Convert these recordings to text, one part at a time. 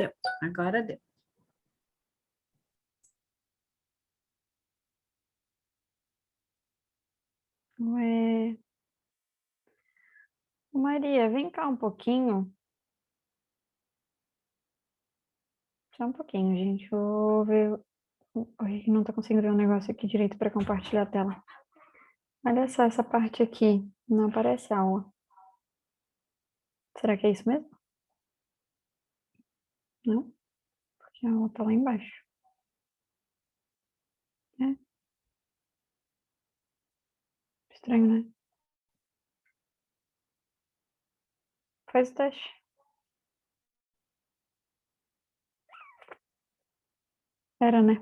deu. Agora deu. Ué. Maria, vem cá um pouquinho. Só um pouquinho, gente. Vou ver. Oi, não tô conseguindo ver o negócio aqui direito para compartilhar a tela. Olha só essa parte aqui. Não aparece a aula. Será que é isso mesmo? Não? Porque a aula tá lá embaixo. É. Estranho, né? Faz o teste. Era, né?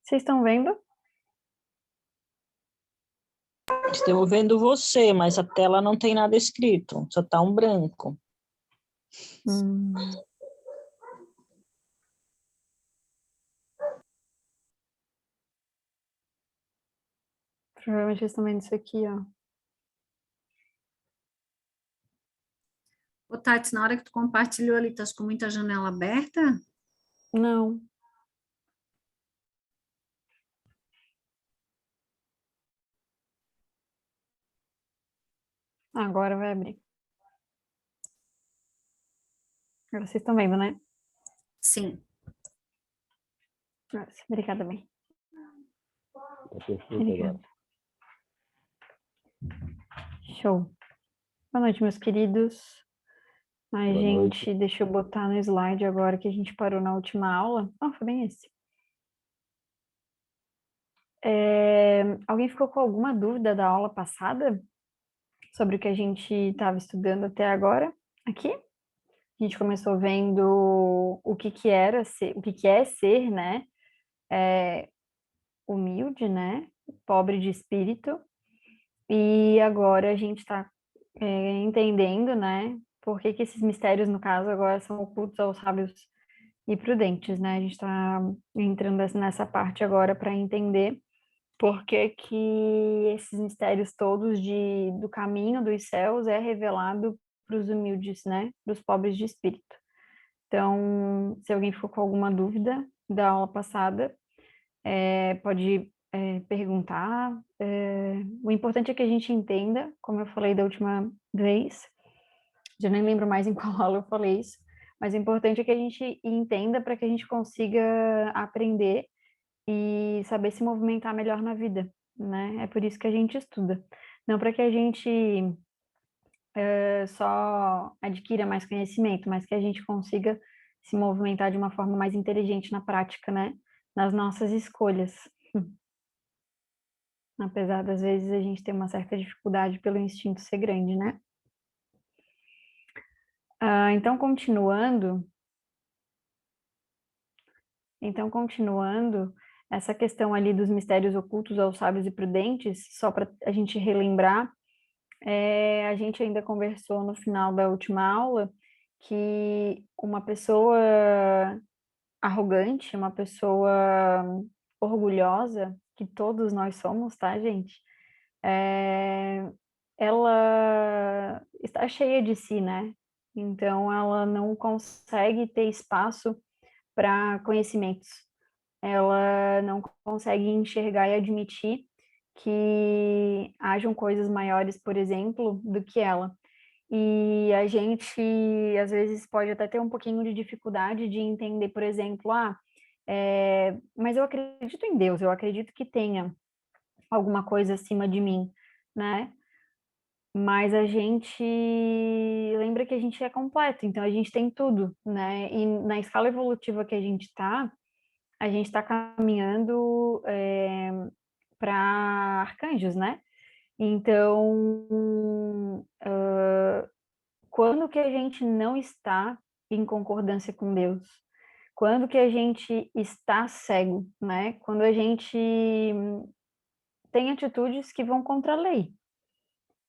Vocês estão vendo? Estou vendo você, mas a tela não tem nada escrito, só está um branco. Provavelmente vocês estão vendo isso aqui, ó. Ô, Tati, na hora que tu compartilhou ali, tá com muita janela aberta? Não. Agora vai abrir. Agora vocês estão vendo, né? Sim. Nossa, obrigada, bem. Tá perfeito Obrigada. agora. Show. Boa noite, meus queridos. A Boa gente, noite. deixa eu botar no slide agora que a gente parou na última aula. Ah, foi bem esse. Alguém ficou com alguma dúvida da aula passada? Sobre o que a gente estava estudando até agora? Aqui? A gente começou vendo o que que era ser, o que que é ser, né? Humilde, né? Pobre de espírito. E agora a gente está entendendo, né? Por que que esses mistérios, no caso, agora são ocultos aos sábios e prudentes, né? A gente está entrando nessa parte agora para entender por que que esses mistérios todos do caminho dos céus é revelado para os humildes, né? Para os pobres de espírito. Então, se alguém ficou com alguma dúvida da aula passada, pode perguntar. O importante é que a gente entenda, como eu falei da última vez, já nem lembro mais em qual aula eu falei isso, mas o importante é que a gente entenda para que a gente consiga aprender e saber se movimentar melhor na vida, né? É por isso que a gente estuda. Não para que a gente só adquira mais conhecimento, mas que a gente consiga se movimentar de uma forma mais inteligente na prática, né? Nas nossas escolhas. Apesar das vezes a gente ter uma certa dificuldade pelo instinto ser grande, né? Então, continuando, essa questão ali dos mistérios ocultos aos sábios e prudentes, só para a gente relembrar, a gente ainda conversou no final da última aula que uma pessoa arrogante, uma pessoa orgulhosa, que todos nós somos, tá, gente? Ela está cheia de si, né? Então, ela não consegue ter espaço para conhecimentos. Ela não consegue enxergar e admitir que hajam coisas maiores, por exemplo, do que ela. E a gente, às vezes, pode até ter um pouquinho de dificuldade de entender, por exemplo, mas eu acredito em Deus, eu acredito que tenha alguma coisa acima de mim, né? Mas a gente lembra que a gente é completo, então a gente tem tudo, né? E na escala evolutiva que a gente está caminhando para arcanjos, né? Então, quando que a gente não está em concordância com Deus? Quando que a gente está cego, né? Quando a gente tem atitudes que vão contra a lei.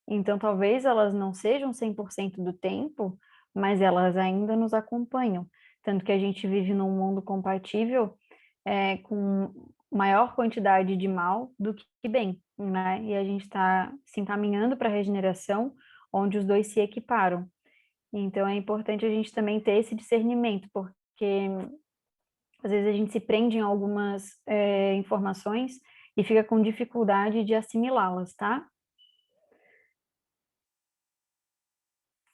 Então, talvez elas não sejam 100% do tempo, mas elas ainda nos acompanham. Tanto que a gente vive num mundo compatível com maior quantidade de mal do que bem, né? E a gente está se encaminhando para a regeneração, onde os dois se equiparam. Então, é importante a gente também ter esse discernimento, porque às vezes a gente se prende em algumas informações e fica com dificuldade de assimilá-las, tá?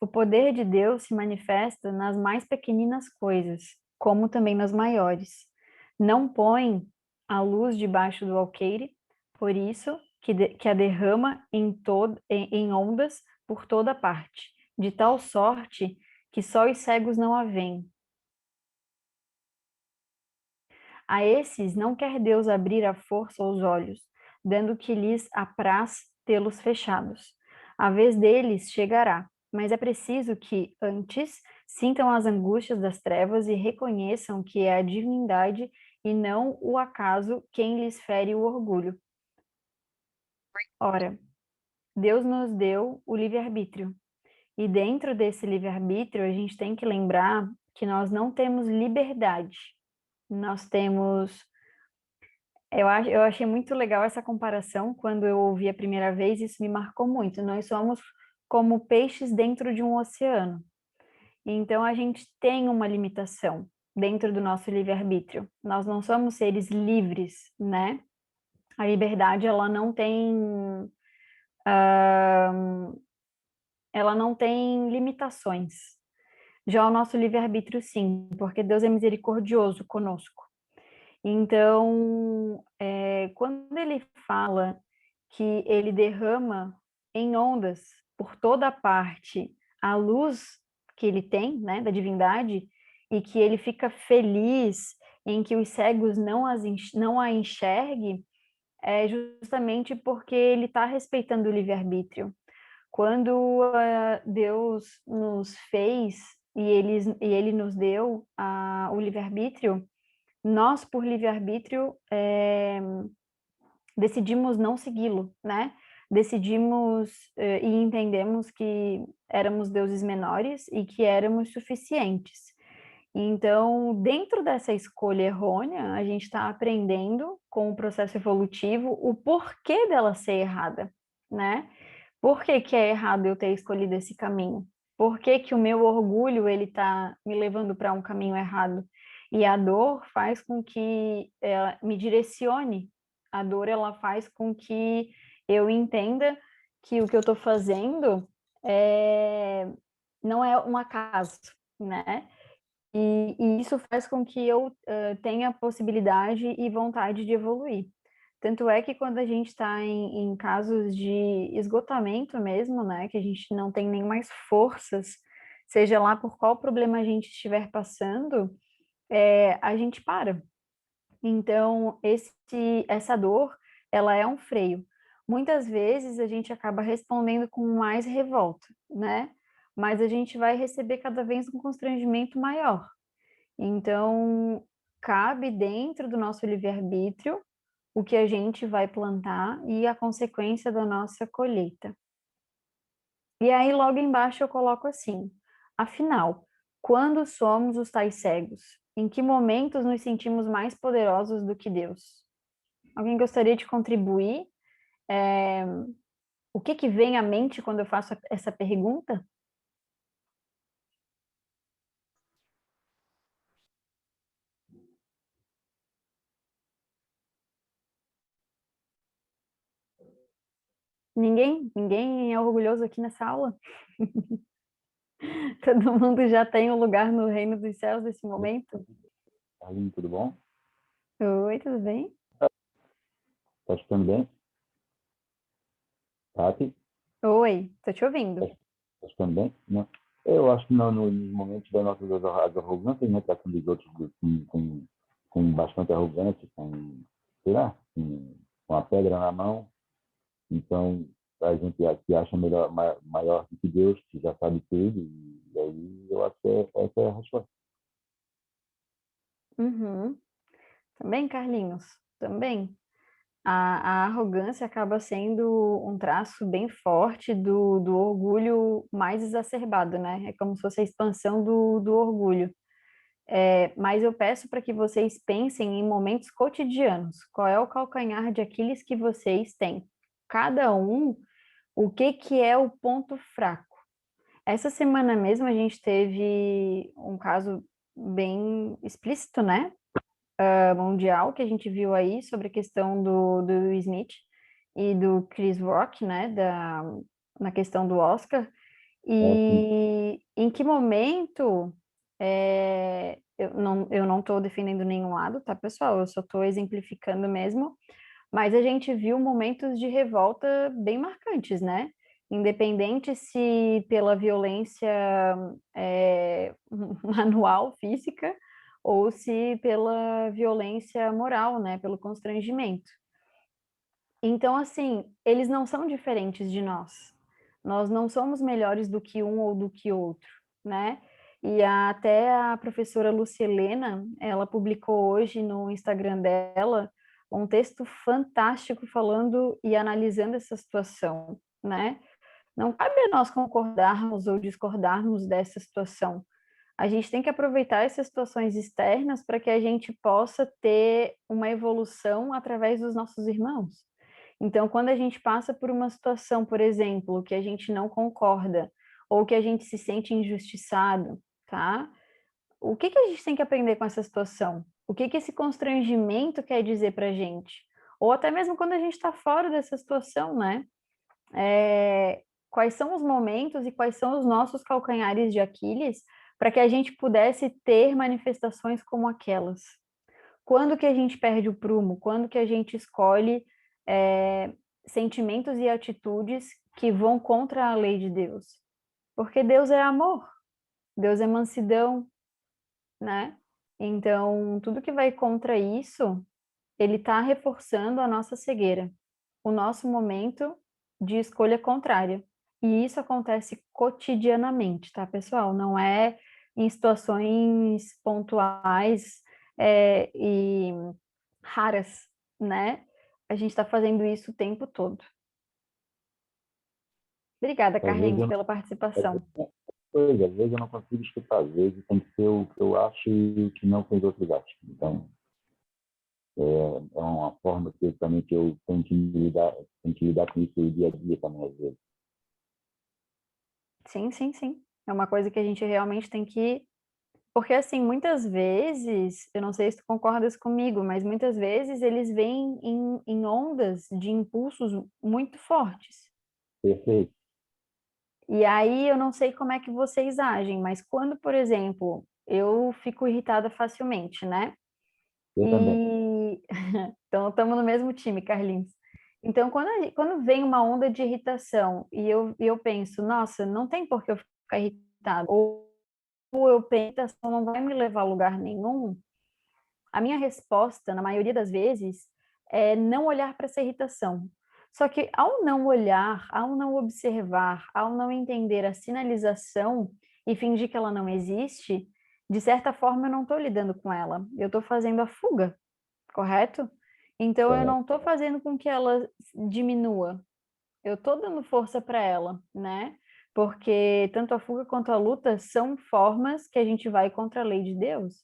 O poder de Deus se manifesta nas mais pequeninas coisas, como também nas maiores. Não põe a luz debaixo do alqueire, por isso que a derrama em ondas por toda parte, de tal sorte que só os cegos não a veem. A esses não quer Deus abrir à força os olhos, dando que lhes apraz tê-los fechados. A vez deles chegará, mas é preciso que, antes, sintam as angústias das trevas e reconheçam que é a divindade e não o acaso quem lhes fere o orgulho. Ora, Deus nos deu o livre-arbítrio, e dentro desse livre-arbítrio a gente tem que lembrar que nós não temos liberdade, nós temos. Eu achei muito legal essa comparação quando eu ouvi a primeira vez, isso me marcou muito. Nós somos como peixes dentro de um oceano. Então a gente tem uma limitação dentro do nosso livre-arbítrio. Nós não somos seres livres, né? A liberdade, ela não tem limitações. Já o nosso livre-arbítrio, sim, porque Deus é misericordioso conosco. Então, quando ele fala que ele derrama em ondas por toda parte a luz que ele tem, né, da divindade, e que ele fica feliz em que os cegos não a enxergue, é justamente porque ele está respeitando o livre-arbítrio. Quando Deus nos fez e ele nos deu o livre-arbítrio, nós, por livre-arbítrio, decidimos não segui-lo, né? Decidimos e entendemos que éramos deuses menores e que éramos suficientes. Então, dentro dessa escolha errônea, a gente está aprendendo com o processo evolutivo o porquê dela ser errada, né? Por que que é errado eu ter escolhido esse caminho? Por que que o meu orgulho ele está me levando para um caminho errado? E a dor faz com que ela me direcione. A dor ela faz com que eu entenda que o que eu estou fazendo não é um acaso, né? E isso faz com que eu tenha possibilidade e vontade de evoluir. Tanto é que quando a gente está em casos de esgotamento mesmo, né, que a gente não tem nem mais forças, seja lá por qual problema a gente estiver passando, a gente para. Então, essa dor, ela é um freio. Muitas vezes a gente acaba respondendo com mais revolta, né? Mas a gente vai receber cada vez um constrangimento maior. Então, cabe dentro do nosso livre-arbítrio o que a gente vai plantar e a consequência da nossa colheita. E aí, logo embaixo, eu coloco assim: afinal, quando somos os tais cegos? Em que momentos nos sentimos mais poderosos do que Deus? Alguém gostaria de contribuir? O que vem à mente quando eu faço essa pergunta? Ninguém? Ninguém é orgulhoso aqui nessa aula? Todo mundo já tem um lugar no reino dos céus nesse momento? Carlinhos, tudo bom? Oi, tudo bem? Tá escutando bem? Tati, Oi, tô te ouvindo. tá escutando bem? Não. Eu acho que nos momentos da nossa arrogância, né, tratando dos outros com bastante arrogância, sei lá, com a pedra na mão. Então, a gente se acha maior do que Deus, que já sabe tudo, e aí eu acho que essa é a resposta. Uhum. Também, Carlinhos? Também. A arrogância acaba sendo um traço bem forte do orgulho mais exacerbado, né? É como se fosse a expansão do orgulho. Mas eu peço para que vocês pensem em momentos cotidianos. Qual é o calcanhar de Aquiles que vocês têm? cada um o que é o ponto fraco. Essa semana mesmo a gente teve um caso bem explícito, né? Mundial, que a gente viu aí sobre a questão do Will Smith e do Chris Rock, né? Na questão do Oscar. E em que momento eu não estou defendendo nenhum lado, tá, pessoal? Eu só estou exemplificando mesmo, mas a gente viu momentos de revolta bem marcantes, né? Independente se pela violência manual, física, ou se pela violência moral, né? Pelo constrangimento. Então, assim, eles não são diferentes de nós. Nós não somos melhores do que um ou do que outro, né? E até a professora Lucielena, ela publicou hoje no Instagram dela um texto fantástico falando e analisando essa situação, né? Não cabe a nós concordarmos ou discordarmos dessa situação. A gente tem que aproveitar essas situações externas para que a gente possa ter uma evolução através dos nossos irmãos. Então, quando a gente passa por uma situação, por exemplo, que a gente não concorda, ou que a gente se sente injustiçado, tá? O que a gente tem que aprender com essa situação? O que esse constrangimento quer dizer para a gente? Ou até mesmo quando a gente está fora dessa situação, né? Quais são os momentos e quais são os nossos calcanhares de Aquiles para que a gente pudesse ter manifestações como aquelas? Quando que a gente perde o prumo? Quando que a gente escolhe sentimentos e atitudes que vão contra a lei de Deus? Porque Deus é amor, Deus é mansidão, né? Então, tudo que vai contra isso, ele está reforçando a nossa cegueira, o nosso momento de escolha contrária. E isso acontece cotidianamente, tá, pessoal? Não é em situações pontuais e raras, né? A gente está fazendo isso o tempo todo. Obrigada, Carlinhos, pela participação. Pois, às vezes eu não consigo escutar, às vezes tem que ser o que eu acho e o que não fez outros acham. Então, é uma forma que eu tenho que lidar com isso dia a dia também, às vezes. Sim, sim, sim. É uma coisa que a gente realmente tem que... Porque, assim, muitas vezes, eu não sei se tu concordas comigo, mas muitas vezes eles vêm em ondas de impulsos muito fortes. Perfeito. E aí eu não sei como é que vocês agem, mas quando, por exemplo, eu fico irritada facilmente, né? Eu também. Então, estamos no mesmo time, Carlinhos. Então, quando vem uma onda de irritação e eu penso, nossa, não tem por que eu ficar irritado, ou eu penso, irritação não vai me levar a lugar nenhum, a minha resposta, na maioria das vezes, é não olhar para essa irritação. Só que ao não olhar, ao não observar, ao não entender a sinalização e fingir que ela não existe, de certa forma eu não estou lidando com ela. Eu estou fazendo a fuga, correto? Então eu não estou fazendo com que ela diminua. Eu estou dando força para ela, né? Porque tanto a fuga quanto a luta são formas que a gente vai contra a lei de Deus.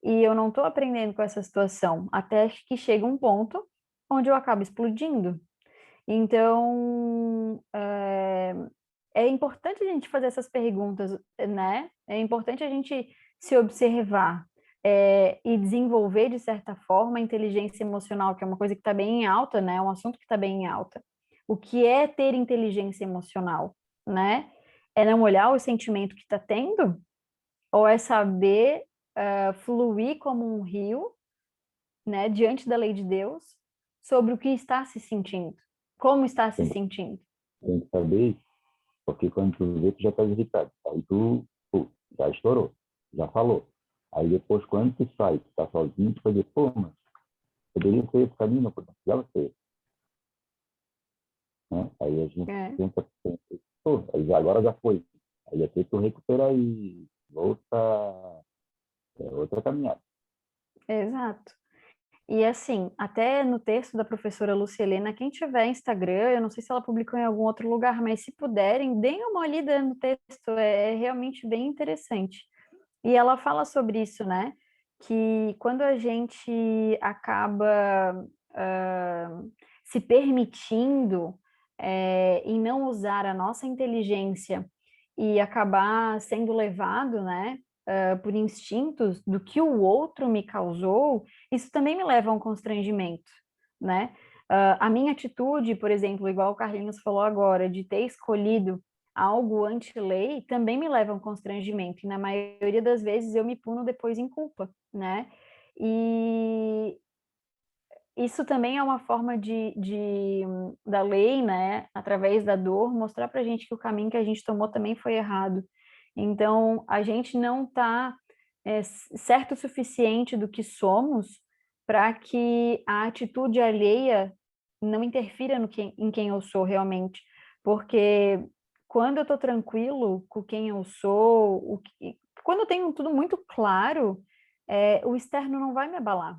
E eu não estou aprendendo com essa situação, até que chega um ponto onde eu acabo explodindo. Então, é importante a gente fazer essas perguntas, né? É importante a gente se observar e desenvolver, de certa forma, a inteligência emocional, que é uma coisa que está bem em alta, né? É um assunto que está bem em alta. O que é ter inteligência emocional, né? É não olhar o sentimento que está tendo? Ou é saber fluir como um rio, né, diante da lei de Deus, sobre o que está se sentindo, como está se sentindo. Tem que saber isso, porque quando tu vê, tu já está irritado. Aí tu já estourou, já falou. Aí depois, quando tu sai, tu tá sozinho, tu vai dizer, pô, mas poderia ser esse caminho, não precisava ser. Né? Aí a gente tenta, pô, agora já foi. Aí depois tu recupera e volta, outra caminhada. Exato. E assim, até no texto da professora Lucielena, quem tiver Instagram, eu não sei se ela publicou em algum outro lugar, mas se puderem, deem uma olhada no texto, é realmente bem interessante. E ela fala sobre isso, né? Que quando a gente acaba se permitindo em não usar a nossa inteligência e acabar sendo levado, né, por instintos do que o outro me causou, isso também me leva a um constrangimento, né? A minha atitude, por exemplo, igual o Carlinhos falou agora, de ter escolhido algo anti-lei, também me leva a um constrangimento, e na maioria das vezes eu me puno depois em culpa, né? E isso também é uma forma da lei, né, através da dor, mostrar para a gente que o caminho que a gente tomou também foi errado. Então, a gente não está certo o suficiente do que somos para que a atitude alheia não interfira em quem eu sou realmente. Porque quando eu estou tranquilo com quem eu sou, quando eu tenho tudo muito claro, o externo não vai me abalar.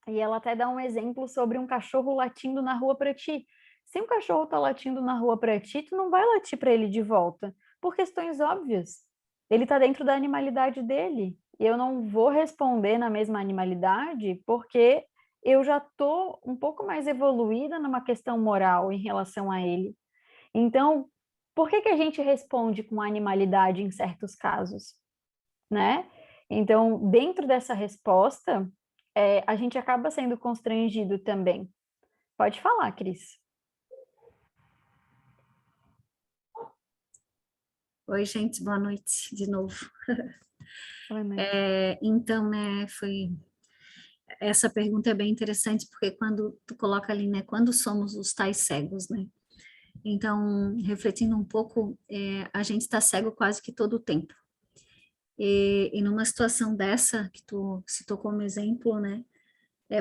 E ela até dá um exemplo sobre um cachorro latindo na rua para ti. Se um cachorro está latindo na rua para ti, tu não vai latir para ele de volta, por questões óbvias. Ele está dentro da animalidade dele. E eu não vou responder na mesma animalidade porque eu já estou um pouco mais evoluída numa questão moral em relação a ele. Então, por que a gente responde com animalidade em certos casos, né? Então, dentro dessa resposta, a gente acaba sendo constrangido também. Pode falar, Cris. Oi, gente, boa noite de novo. Boa noite. Então, né, essa pergunta é bem interessante, porque quando tu coloca ali, né, quando somos os tais cegos, né? Então, refletindo um pouco, a gente está cego quase que todo o tempo. E numa situação dessa, que tu citou como exemplo, né,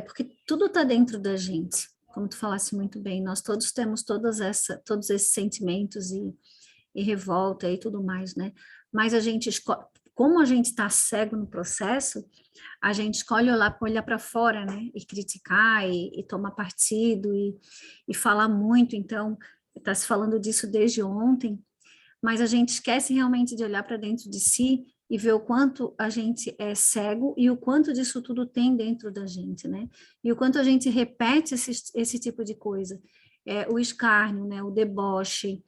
porque tudo está dentro da gente, como tu falasse muito bem, nós todos temos todos esses sentimentos e revolta e tudo mais, né? Mas a gente como a gente está cego no processo, a gente escolhe olhar para fora, né? E criticar e tomar partido e falar muito. Então, está se falando disso desde ontem, mas a gente esquece realmente de olhar para dentro de si e ver o quanto a gente é cego e o quanto disso tudo tem dentro da gente, né? E o quanto a gente repete esse tipo de coisa. O escárnio, né? O deboche,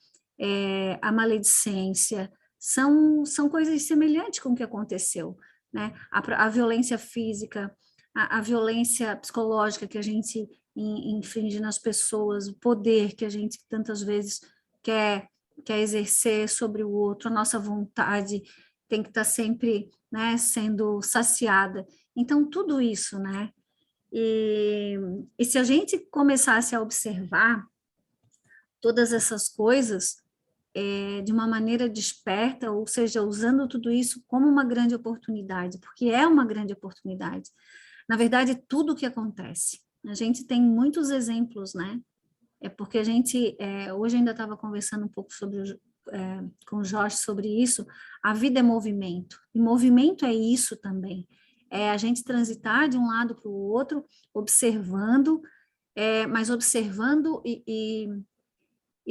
a maledicência, são coisas semelhantes com o que aconteceu, né? A violência física, a violência psicológica que a gente infringe nas pessoas, o poder que a gente tantas vezes quer exercer sobre o outro, a nossa vontade tem que estar sempre, né, sendo saciada. Então, tudo isso, né? E se a gente começasse a observar todas essas coisas de uma maneira desperta, ou seja, usando tudo isso como uma grande oportunidade, porque é uma grande oportunidade. Na verdade, tudo o que acontece. A gente tem muitos exemplos, né? Porque a gente, hoje ainda estava conversando um pouco com o Jorge sobre isso, a vida é movimento, e movimento é isso também, é a gente transitar de um lado para o outro, observando, mas observando e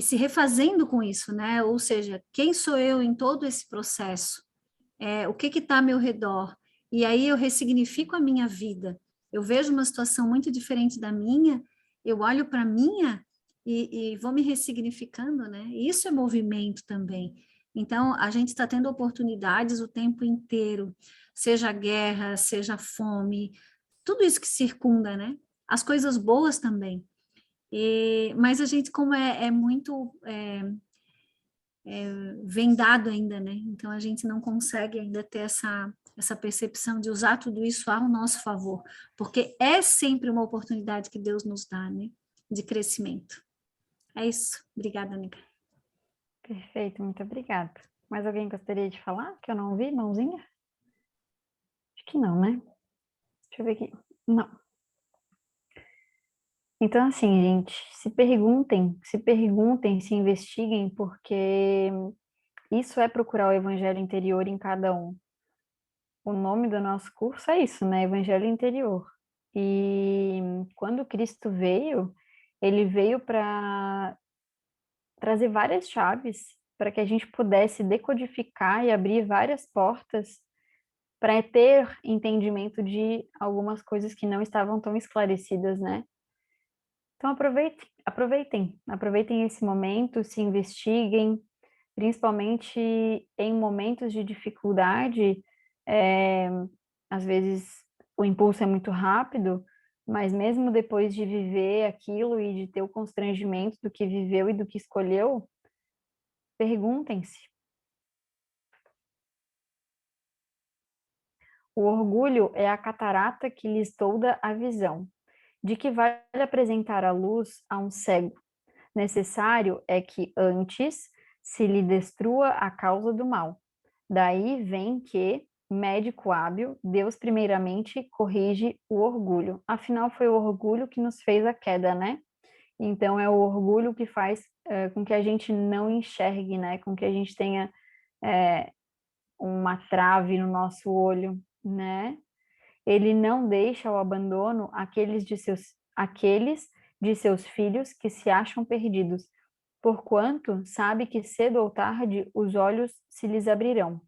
se refazendo com isso, né? Ou seja, quem sou eu em todo esse processo? O que está ao meu redor? E aí eu ressignifico a minha vida. Eu vejo uma situação muito diferente da minha, eu olho para a minha e vou me ressignificando, né? Isso é movimento também. Então, a gente está tendo oportunidades o tempo inteiro, seja guerra, seja fome, tudo isso que circunda, né? As coisas boas também. Mas a gente, como é muito vendado ainda, né? Então a gente não consegue ainda ter essa percepção de usar tudo isso ao nosso favor, porque é sempre uma oportunidade que Deus nos dá, né? De crescimento. É isso. Obrigada, amiga. Perfeito, muito obrigada. Mais alguém gostaria de falar? Que eu não vi, mãozinha? Acho que não, né? Deixa eu ver aqui. Não. Então, assim, gente, se perguntem, se investiguem, porque isso é procurar o evangelho interior em cada um. O nome do nosso curso é isso, né? Evangelho interior. E quando Cristo veio, ele veio para trazer várias chaves para que a gente pudesse decodificar e abrir várias portas para ter entendimento de algumas coisas que não estavam tão esclarecidas, né? Então aproveitem esse momento, se investiguem, principalmente em momentos de dificuldade. Às vezes o impulso é muito rápido, mas mesmo depois de viver aquilo e de ter o constrangimento do que viveu e do que escolheu, perguntem-se. O orgulho é a catarata que lhes tolda a visão. De que vale apresentar a luz a um cego? Necessário é que antes se lhe destrua a causa do mal. Daí vem que, médico hábil, Deus primeiramente corrige o orgulho. Afinal, foi o orgulho que nos fez a queda, né? Então, é o orgulho que faz com que a gente não enxergue, né? Com que a gente tenha uma trave no nosso olho, né? Ele não deixa ao abandono aqueles de seus filhos que se acham perdidos, porquanto sabe que cedo ou tarde os olhos se lhes abrirão.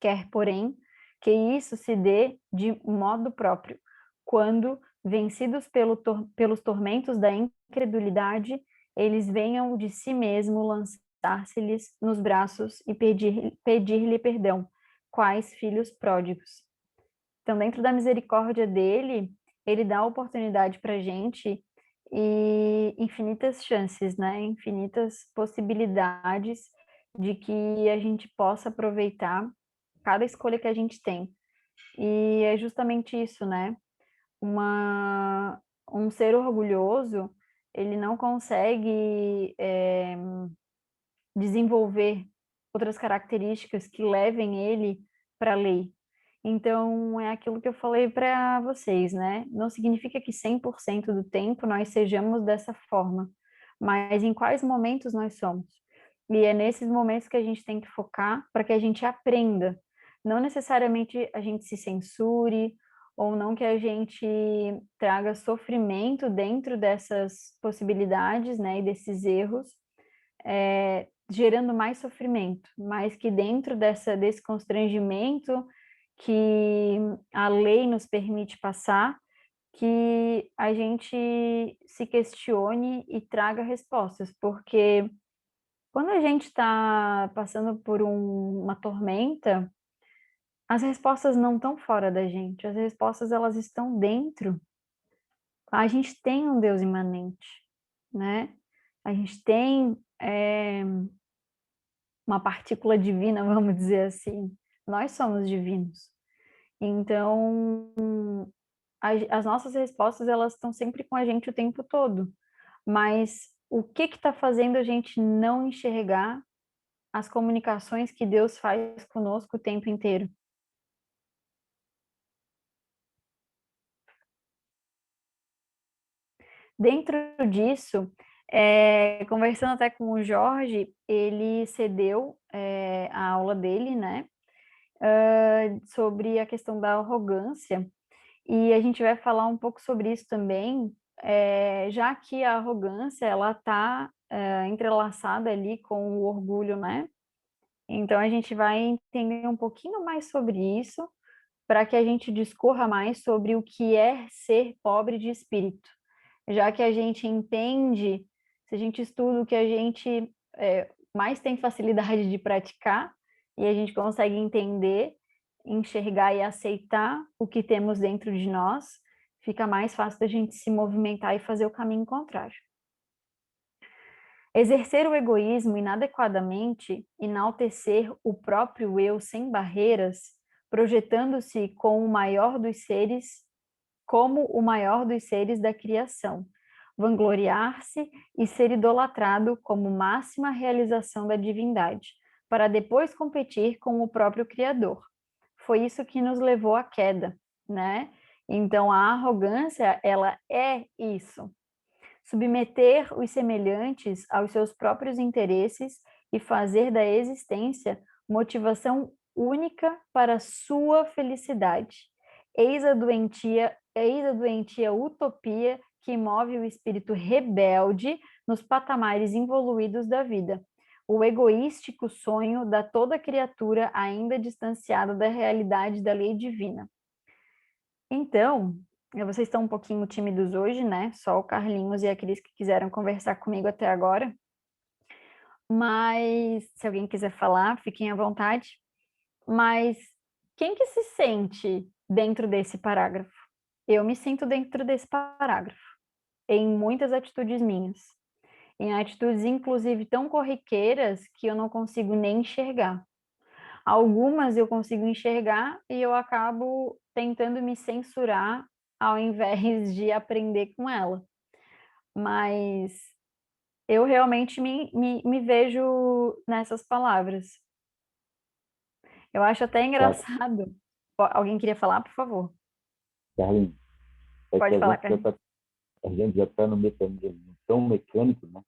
Quer, porém, que isso se dê de modo próprio, quando, vencidos pelos tormentos da incredulidade, eles venham de si mesmo lançar-se-lhes nos braços e pedir-lhe perdão, quais filhos pródigos. Então, dentro da misericórdia dele, ele dá oportunidade para a gente e infinitas chances, né? Infinitas possibilidades de que a gente possa aproveitar cada escolha que a gente tem. E é justamente isso, né? Um ser orgulhoso, ele não consegue desenvolver outras características que levem ele para a lei. Então, é aquilo que eu falei para vocês, né? Não significa que 100% do tempo nós sejamos dessa forma, mas em quais momentos nós somos. E é nesses momentos que a gente tem que focar para que a gente aprenda. Não necessariamente a gente se censure, ou não que a gente traga sofrimento dentro dessas possibilidades, né, e desses erros, gerando mais sofrimento, mas que dentro desse constrangimento que a lei nos permite passar, que a gente se questione e traga respostas, porque quando a gente está passando por uma tormenta, as respostas não estão fora da gente, as respostas elas estão dentro. A gente tem um Deus imanente, né? A gente tem uma partícula divina, vamos dizer assim. Nós somos divinos. Então, as nossas respostas, elas estão sempre com a gente o tempo todo. Mas o que está fazendo a gente não enxergar as comunicações que Deus faz conosco o tempo inteiro? Dentro disso, conversando até com o Jorge, ele cedeu a aula dele, né, sobre a questão da arrogância, e a gente vai falar um pouco sobre isso também, já que a arrogância, ela está entrelaçada ali com o orgulho, né? Então, a gente vai entender um pouquinho mais sobre isso, para que a gente discorra mais sobre o que é ser pobre de espírito. Já que a gente entende, se a gente estuda o que a gente mais tem facilidade de praticar, e a gente consegue entender, enxergar e aceitar o que temos dentro de nós, fica mais fácil da gente se movimentar e fazer o caminho contrário. Exercer o egoísmo inadequadamente, enaltecer o próprio eu sem barreiras, projetando-se como o maior dos seres da criação, vangloriar-se e ser idolatrado como máxima realização da divindade, para depois competir com o próprio Criador. Foi isso que nos levou à queda, né? Então, a arrogância, ela é isso. Submeter os semelhantes aos seus próprios interesses e fazer da existência motivação única para a sua felicidade. Eis a doentia utopia que move o espírito rebelde nos patamares involuídos da vida. O egoístico sonho da toda criatura ainda distanciada da realidade da lei divina. Então, Vocês estão um pouquinho tímidos hoje, né? Só o Carlinhos e a Cris que quiseram conversar comigo até agora. Mas, se alguém quiser falar, fiquem à vontade. Mas quem que se sente dentro desse parágrafo? Eu me sinto dentro desse parágrafo, em muitas atitudes minhas. Em atitudes, inclusive, tão corriqueiras que eu não consigo nem enxergar. Algumas eu consigo enxergar e eu acabo tentando me censurar ao invés de aprender com ela. Mas eu realmente me vejo nessas palavras. Eu acho até engraçado. Alguém queria falar, por favor? Carlinhos, é que Pode falar, Carlinhos. a gente já está no mecanismo tão mecânico, né?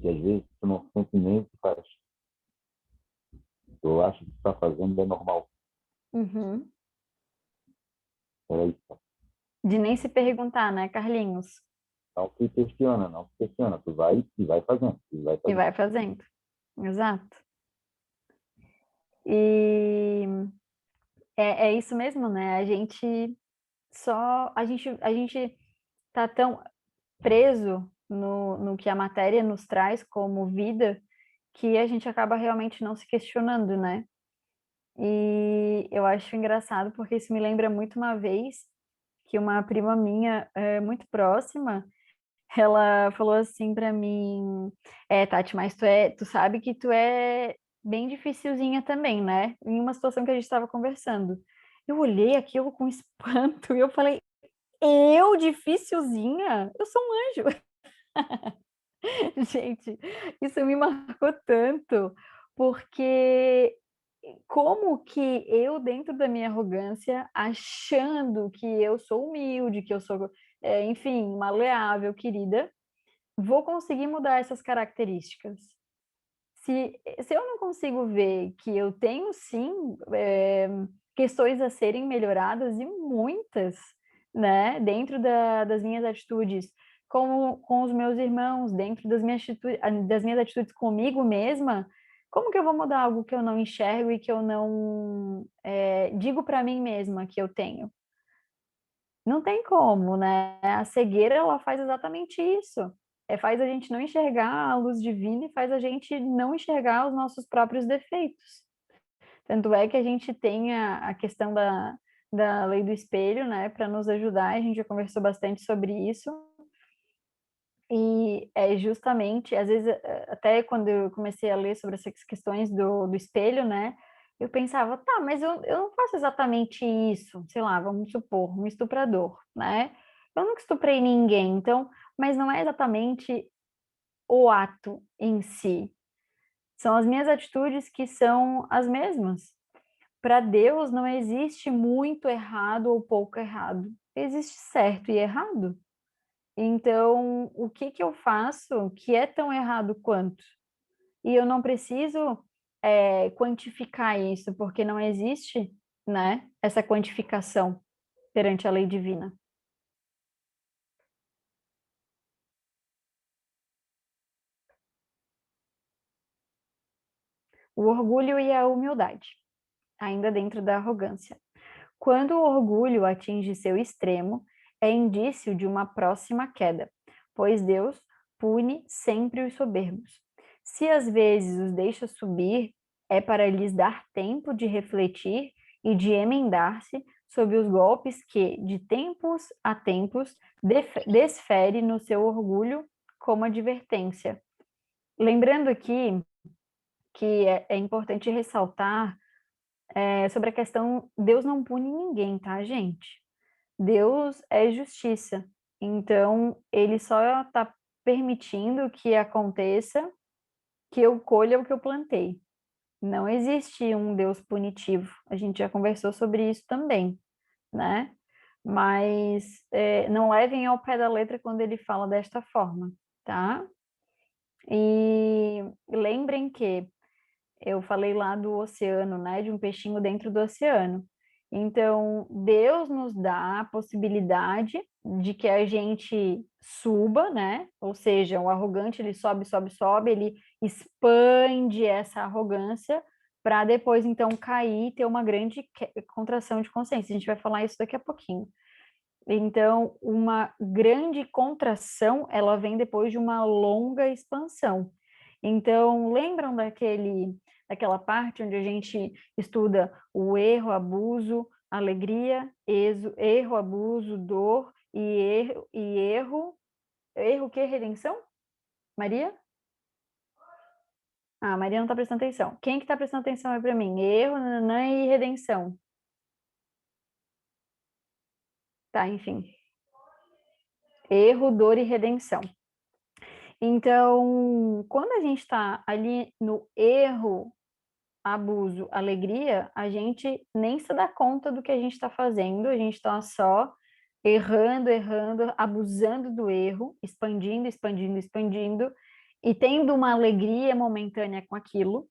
Que às vezes tu não sente nem o que faz. Eu acho que está fazendo é normal. Uhum. Era isso. De nem se perguntar, né, Carlinhos? Não se questiona, não se questiona. Tu vai e vai fazendo. E vai E fazendo. vai fazendo. Exato. E é isso mesmo, né? A gente tá tão preso no que a matéria nos traz como vida que a gente acaba realmente não se questionando, né? E eu acho engraçado porque isso me lembra muito uma vez que uma prima minha, muito próxima, ela falou assim pra mim, Tati, mas tu sabe que tu é bem dificilzinha também, né? Em uma situação que a gente estava conversando. Eu olhei aquilo com espanto e eu falei, eu dificilzinha? Eu sou um anjo. Gente, isso me marcou tanto, porque como que eu, dentro da minha arrogância, achando que eu sou humilde, que eu sou, enfim, maleável, querida, vou conseguir mudar essas características? Se eu não consigo ver que eu tenho, sim, questões a serem melhoradas, e muitas, né, dentro das minhas atitudes com os meus irmãos, dentro das minhas atitudes comigo mesma, como que eu vou mudar algo que eu não enxergo e que eu não digo para mim mesma que eu tenho? Não tem como, né? A cegueira, ela faz exatamente isso. Faz a gente não enxergar a luz divina e faz a gente não enxergar os nossos próprios defeitos. Tanto é que a gente tem a questão da lei do espelho, né, para nos ajudar. A gente já conversou bastante sobre isso. E é justamente, às vezes, até quando eu comecei a ler sobre essas questões do espelho, né, eu pensava, tá, mas eu não faço exatamente isso, sei lá, vamos supor, um estuprador, né? Eu nunca estuprei ninguém, então, mas não é exatamente o ato em si, são as minhas atitudes que são as mesmas. Para Deus não existe muito errado ou pouco errado, existe certo e errado. Então, o que que eu faço que é tão errado quanto? E eu não preciso quantificar isso, porque não existe, né, essa quantificação perante a lei divina. O orgulho e a humildade, ainda dentro da arrogância. Quando o orgulho atinge seu extremo, é indício de uma próxima queda, pois Deus pune sempre os soberbos. Se às vezes os deixa subir, é para lhes dar tempo de refletir e de emendar-se sob os golpes que, de tempos a tempos, desfere no seu orgulho como advertência. Lembrando aqui que é importante ressaltar sobre a questão, Deus não pune ninguém, tá, gente? Deus é justiça. Então, ele só está permitindo que aconteça, que eu colha o que eu plantei. Não existe um Deus punitivo. A gente já conversou sobre isso também, né? Mas não levem ao pé da letra quando ele fala desta forma, tá? E lembrem que eu falei lá do oceano, né? De um peixinho dentro do oceano. Então, Deus nos dá a possibilidade de que a gente suba, né? Ou seja, o arrogante ele sobe, sobe, sobe, ele expande essa arrogância para depois então cair e ter uma grande contração de consciência. A gente vai falar isso daqui a pouquinho. Então, uma grande contração, ela vem depois de uma longa expansão. Então, lembram daquela parte onde a gente estuda o erro, abuso, alegria, erro, abuso, dor erro que? Redenção? Maria? Ah, Maria não está prestando atenção. Quem que está prestando atenção aí para mim? Erro, nanã e redenção. Tá, enfim. Erro, dor e redenção. Então, quando a gente está ali no erro, abuso, alegria, a gente nem se dá conta do que a gente está fazendo, a gente está só errando, abusando do erro, expandindo, e tendo uma alegria momentânea com aquilo,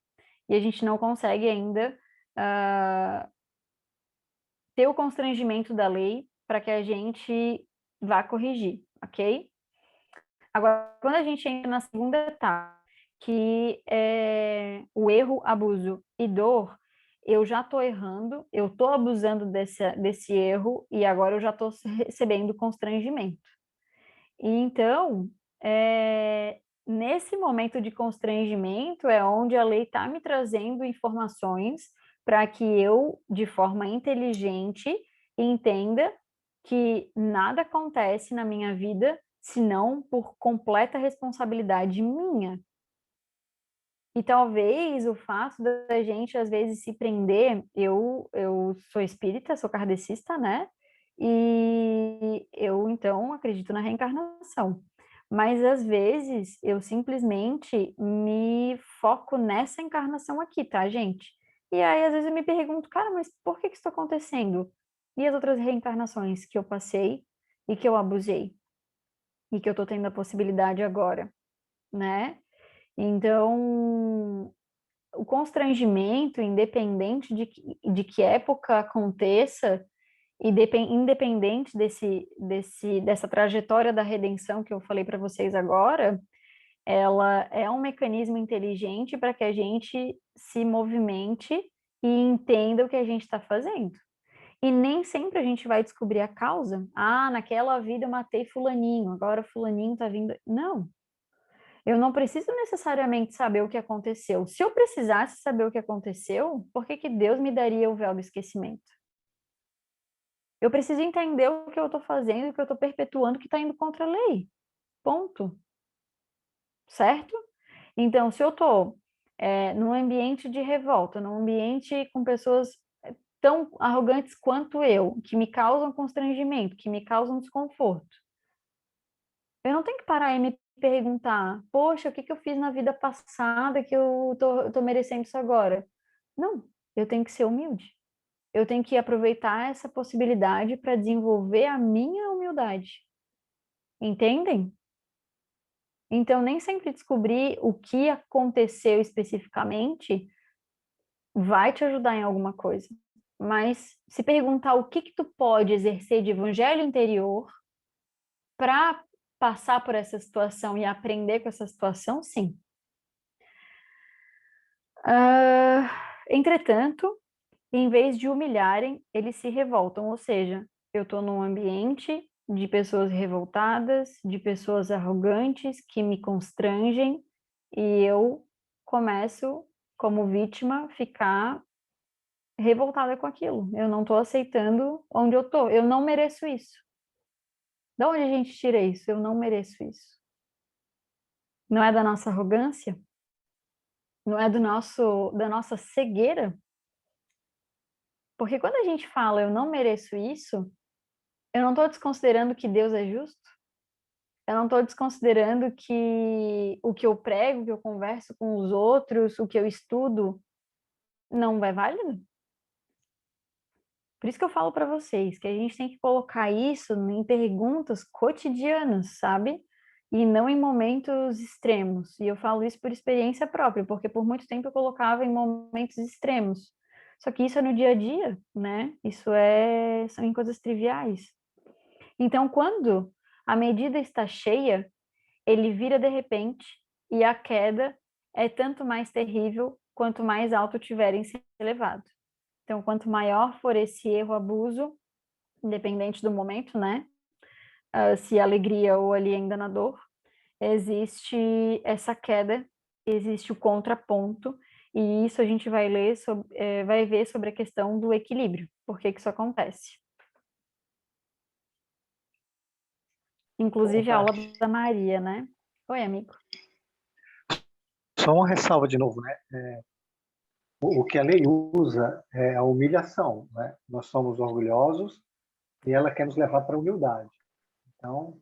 e a gente não consegue ainda ter o constrangimento da lei para que a gente vá corrigir, ok? Agora, quando a gente entra na segunda etapa, que é o erro, abuso e dor, eu já estou errando, eu estou abusando desse erro e agora eu já estou recebendo constrangimento. E então, nesse momento de constrangimento é onde a lei está me trazendo informações para que eu, de forma inteligente, entenda que nada acontece na minha vida senão por completa responsabilidade minha. E talvez o fato da gente, às vezes, se prender, eu sou espírita, sou kardecista, né? E eu, então, acredito na reencarnação. Mas, às vezes, eu simplesmente me foco nessa encarnação aqui, tá, gente? E aí, às vezes, eu me pergunto, cara, mas por que isso está acontecendo? E as outras reencarnações que eu passei e que eu abusei? E que eu tô tendo a possibilidade agora, né? Então, o constrangimento, independente de que época aconteça, e independente dessa trajetória da redenção que eu falei para vocês agora, ela é um mecanismo inteligente para que a gente se movimente e entenda o que a gente está fazendo. E nem sempre a gente vai descobrir a causa. Ah, naquela vida eu matei fulaninho, agora fulaninho está vindo. Não. Eu não preciso necessariamente saber o que aconteceu. Se eu precisasse saber o que aconteceu, por que que Deus me daria o véu do esquecimento? Eu preciso entender o que eu estou fazendo, o que eu estou perpetuando, que está indo contra a lei. Ponto. Certo? Então, se eu estou num ambiente de revolta, num ambiente com pessoas tão arrogantes quanto eu, que me causam constrangimento, que me causam desconforto, eu não tenho que parar e me perguntar, poxa, o que que eu fiz na vida passada que eu tô merecendo isso agora? Não, eu tenho que ser humilde. Eu tenho que aproveitar essa possibilidade para desenvolver a minha humildade. Entendem? Então, nem sempre descobrir o que aconteceu especificamente vai te ajudar em alguma coisa. Mas se perguntar o que que tu pode exercer de evangelho interior para passar por essa situação e aprender com essa situação, sim. Entretanto, em vez de humilharem, eles se revoltam, ou seja, eu estou num ambiente de pessoas revoltadas, de pessoas arrogantes que me constrangem e eu começo, como vítima, ficar revoltada com aquilo. Eu não estou aceitando onde eu estou. Eu não mereço isso. Da onde a gente tira isso? Eu não mereço isso. Não é da nossa arrogância? Não é da nossa cegueira? Porque quando a gente fala eu não mereço isso, eu não estou desconsiderando que Deus é justo. Eu não estou desconsiderando que o que eu prego, o que eu converso com os outros, o que eu estudo, não é válido. Por isso que eu falo para vocês que a gente tem que colocar isso em perguntas cotidianas, sabe? E não em momentos extremos. E eu falo isso por experiência própria, porque por muito tempo eu colocava em momentos extremos. Só que isso é no dia a dia, né? São em coisas triviais. Então, quando a medida está cheia, ele vira de repente e a queda é tanto mais terrível quanto mais alto tiverem se elevado. Então, quanto maior for esse erro, abuso, independente do momento, né? se alegria ou ali ainda na dor, existe essa queda, existe o contraponto, e isso a gente vai ler vai ver sobre a questão do equilíbrio, por que que isso acontece. Inclusive a aula da Maria, né? Oi, amigo. Só uma ressalva de novo, né? O que a lei usa é a humilhação, né? Nós somos orgulhosos e ela quer nos levar para a humildade. Então,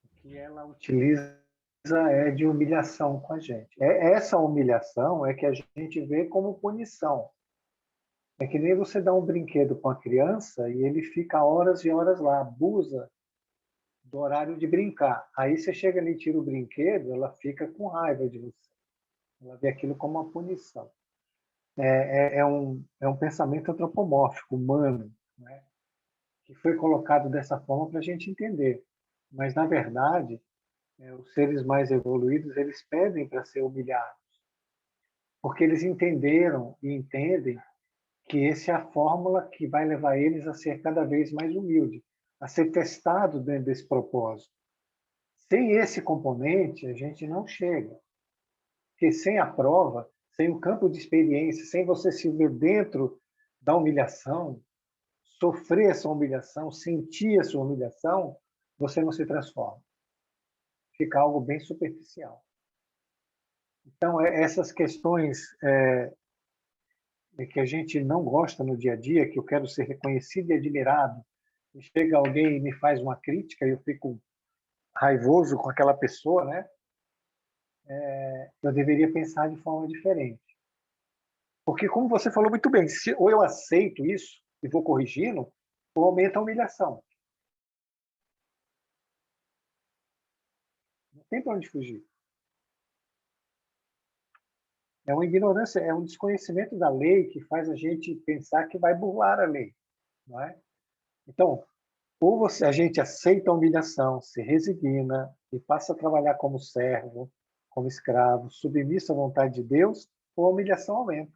o que ela utiliza é de humilhação com a gente. Essa humilhação é que a gente vê como punição. É que nem você dá um brinquedo para uma criança e ele fica horas e horas lá, abusa do horário de brincar. Aí você chega ali e tira o brinquedo, ela fica com raiva de você. Ela vê aquilo como uma punição. É um pensamento antropomórfico, humano, né? Que foi colocado dessa forma para a gente entender. Mas, na verdade, os seres mais evoluídos, eles pedem para ser humilhados, porque eles entenderam e entendem que essa é a fórmula que vai levar eles a ser cada vez mais humilde, a ser testado dentro desse propósito. Sem esse componente, a gente não chega. Porque sem a prova, sem o campo de experiência, sem você se ver dentro da humilhação, sofrer essa humilhação, sentir essa humilhação, você não se transforma. Fica algo bem superficial. Então, essas questões que a gente não gosta no dia a dia, que eu quero ser reconhecido e admirado, e chega alguém e me faz uma crítica e eu fico raivoso com aquela pessoa, né? Eu deveria pensar de forma diferente. Porque, como você falou muito bem, ou eu aceito isso e vou corrigindo, ou aumenta a humilhação. Não tem para onde fugir. É uma ignorância, é um desconhecimento da lei que faz a gente pensar que vai burlar a lei, não é? Então, ou a gente aceita a humilhação, se resigna e passa a trabalhar como servo, como escravo, submisso à vontade de Deus, ou a humilhação aumenta.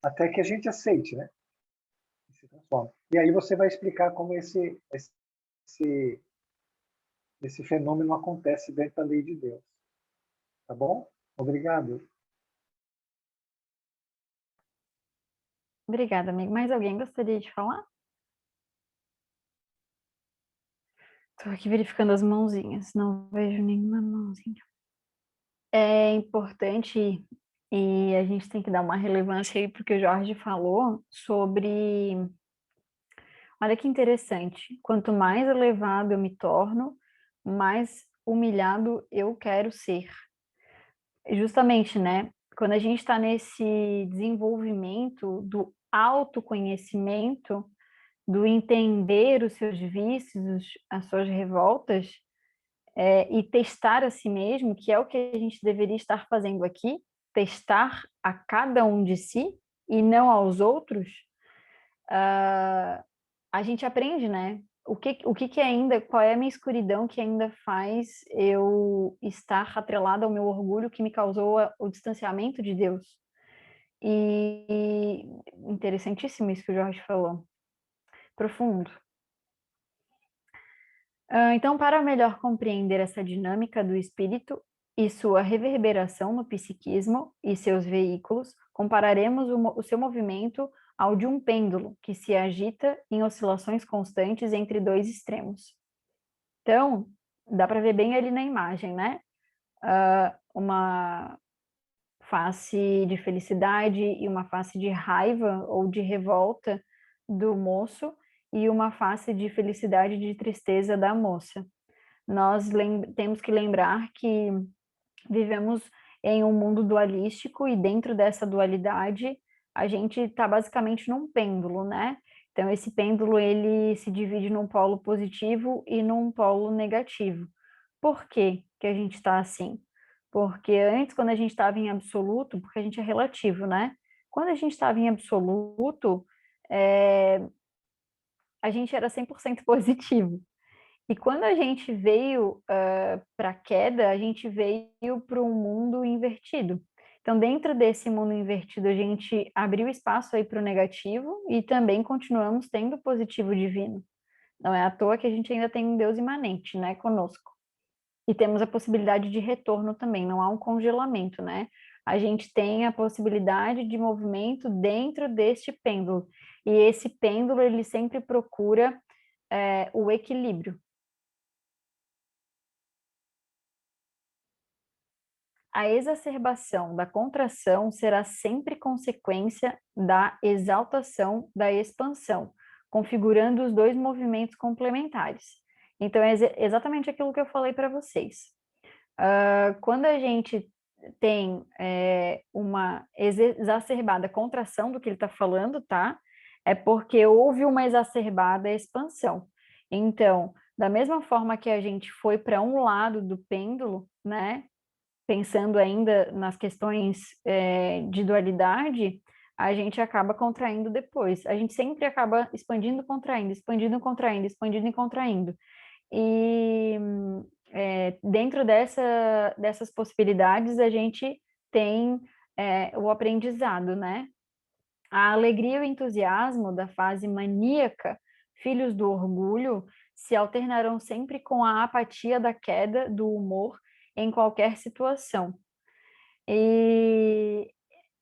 Até que a gente aceite, né? E se transforma. E aí você vai explicar como esse fenômeno acontece dentro da lei de Deus. Tá bom? Obrigado. Obrigada, amigo. Mais alguém gostaria de falar? Estou aqui verificando as mãozinhas, não vejo nenhuma mãozinha. É importante e a gente tem que dar uma relevância aí para o que o Jorge falou sobre... Olha que interessante, quanto mais elevado eu me torno, mais humilhado eu quero ser. Justamente, né? Quando a gente está nesse desenvolvimento do autoconhecimento, do entender os seus vícios, as suas revoltas, e testar a si mesmo, que é o que a gente deveria estar fazendo aqui, testar a cada um de si e não aos outros, a gente aprende, né? O que ainda, qual é a minha escuridão que ainda faz eu estar atrelada ao meu orgulho que me causou o distanciamento de Deus? E interessantíssimo isso que o Jorge falou. Profundo. Então, para melhor compreender essa dinâmica do espírito e sua reverberação no psiquismo e seus veículos, compararemos o seu movimento ao de um pêndulo que se agita em oscilações constantes entre dois extremos. Então, dá para ver bem ali na imagem, né? Uma face de felicidade e uma face de raiva ou de revolta do moço e uma face de felicidade e de tristeza da moça. Nós temos que lembrar que vivemos em um mundo dualístico e dentro dessa dualidade a gente está basicamente num pêndulo, né? Então esse pêndulo ele se divide num polo positivo e num polo negativo. Por que que a gente está assim? Porque antes, quando a gente estava em absoluto, porque a gente é relativo, né? Quando a gente estava em absoluto, a gente era 100% positivo. E quando a gente veio para a queda, a gente veio para um mundo invertido. Então, dentro desse mundo invertido, a gente abriu espaço aí para o negativo e também continuamos tendo o positivo divino. Não é à toa que a gente ainda tem um Deus imanente, né, conosco. E temos a possibilidade de retorno também, não há um congelamento, né? A gente tem a possibilidade de movimento dentro deste pêndulo. E esse pêndulo, ele sempre procura o equilíbrio. A exacerbação da contração será sempre consequência da exaltação da expansão, configurando os dois movimentos complementares. Então, é exatamente aquilo que eu falei para vocês. Quando a gente tem uma exacerbada contração do que ele está falando, tá? É porque houve uma exacerbada expansão. Então, da mesma forma que a gente foi para um lado do pêndulo, né? Pensando ainda nas questões de dualidade, a gente acaba contraindo depois. A gente sempre acaba expandindo, contraindo, expandindo, contraindo, expandindo e contraindo. E dentro dessas possibilidades, a gente tem o aprendizado, né? A alegria e o entusiasmo da fase maníaca, filhos do orgulho, se alternarão sempre com a apatia da queda do humor em qualquer situação. E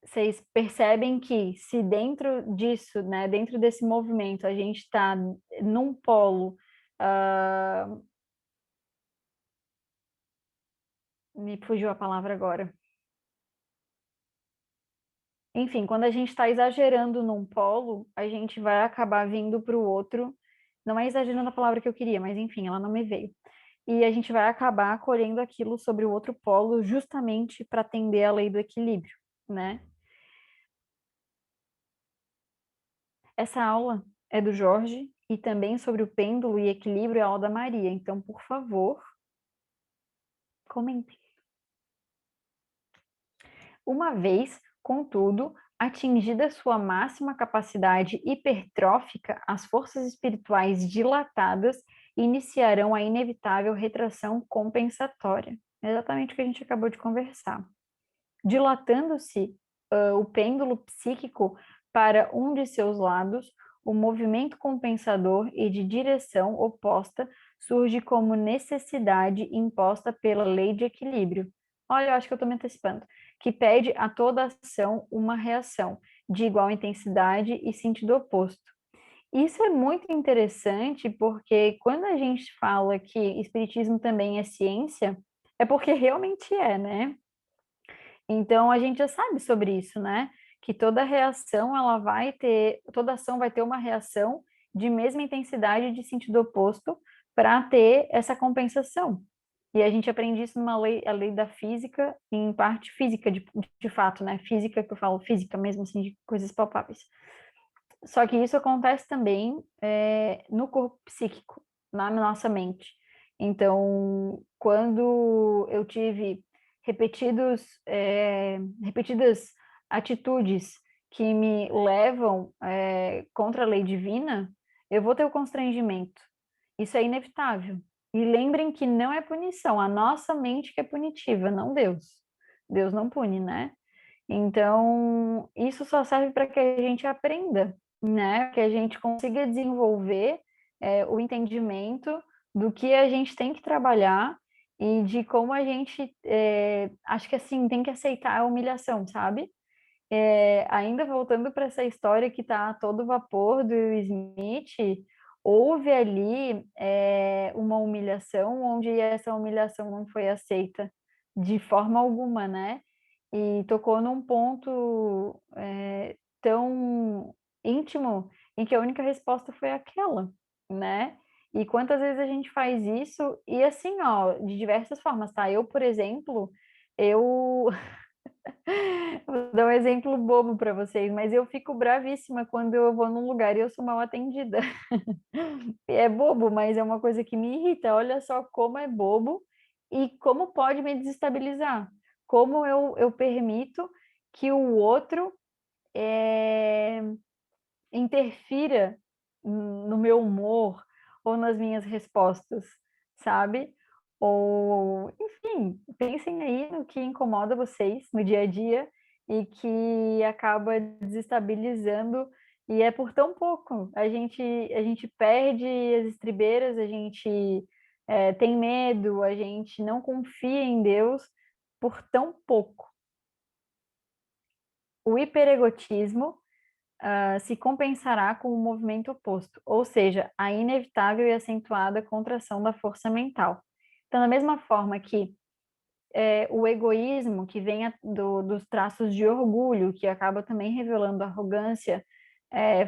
vocês percebem que se dentro disso, né, dentro desse movimento, a gente está num polo, me fugiu a palavra agora. Enfim, quando a gente está exagerando num polo, a gente vai acabar vindo para o outro. Não é exagerando a palavra que eu queria, mas enfim, ela não me veio. E a gente vai acabar acolhendo aquilo sobre o outro polo justamente para atender a lei do equilíbrio, né? Essa aula é do Jorge e também sobre o pêndulo e equilíbrio é a aula da Maria. Então, por favor, comentem. Uma vez, contudo, atingida sua máxima capacidade hipertrófica, as forças espirituais dilatadas iniciarão a inevitável retração compensatória. É exatamente o que a gente acabou de conversar. Dilatando-se o pêndulo psíquico para um de seus lados, o movimento compensador e de direção oposta surge como necessidade imposta pela lei de equilíbrio. Olha, eu acho que eu estou me antecipando. Que pede a toda ação uma reação de igual intensidade e sentido oposto. Isso é muito interessante porque quando a gente fala que espiritismo também é ciência, é porque realmente é, né? Então a gente já sabe sobre isso, né? Que toda reação ela vai ter, toda ação vai ter uma reação de mesma intensidade de sentido oposto para ter essa compensação. E a gente aprende isso numa lei, a lei da física, em parte física de fato, né? Física que eu falo, física mesmo assim, de coisas palpáveis. Só que isso acontece também no corpo psíquico, na nossa mente. Então, quando eu tive repetidas atitudes que me levam contra a lei divina, eu vou ter o constrangimento. Isso é inevitável. E lembrem que não é punição, a nossa mente que é punitiva, não Deus. Deus não pune, né? Então, isso só serve para que a gente aprenda, né? Que a gente consiga desenvolver o entendimento do que a gente tem que trabalhar e de como a gente, acho que assim, tem que aceitar a humilhação, sabe? Ainda voltando para essa história que está a todo vapor do Smith, houve ali uma humilhação onde essa humilhação não foi aceita de forma alguma, né? E tocou num ponto tão íntimo em que a única resposta foi aquela, né? E quantas vezes a gente faz isso, e assim, ó, de diversas formas, tá? Eu, por exemplo, eu vou dar um exemplo bobo para vocês, mas eu fico bravíssima quando eu vou num lugar e eu sou mal atendida. É bobo, mas é uma coisa que me irrita. Olha só como é bobo e como pode me desestabilizar. Como eu permito que o outro interfira no meu humor ou nas minhas respostas, sabe? ou, enfim, pensem aí no que incomoda vocês no dia a dia e que acaba desestabilizando, e é por tão pouco. A gente perde as estribeiras, a gente tem medo, a gente não confia em Deus por tão pouco. O hiperegotismo se compensará com o movimento oposto, ou seja, a inevitável e acentuada contração da força mental. Então, da mesma forma que o egoísmo, que vem dos traços de orgulho, que acaba também revelando arrogância,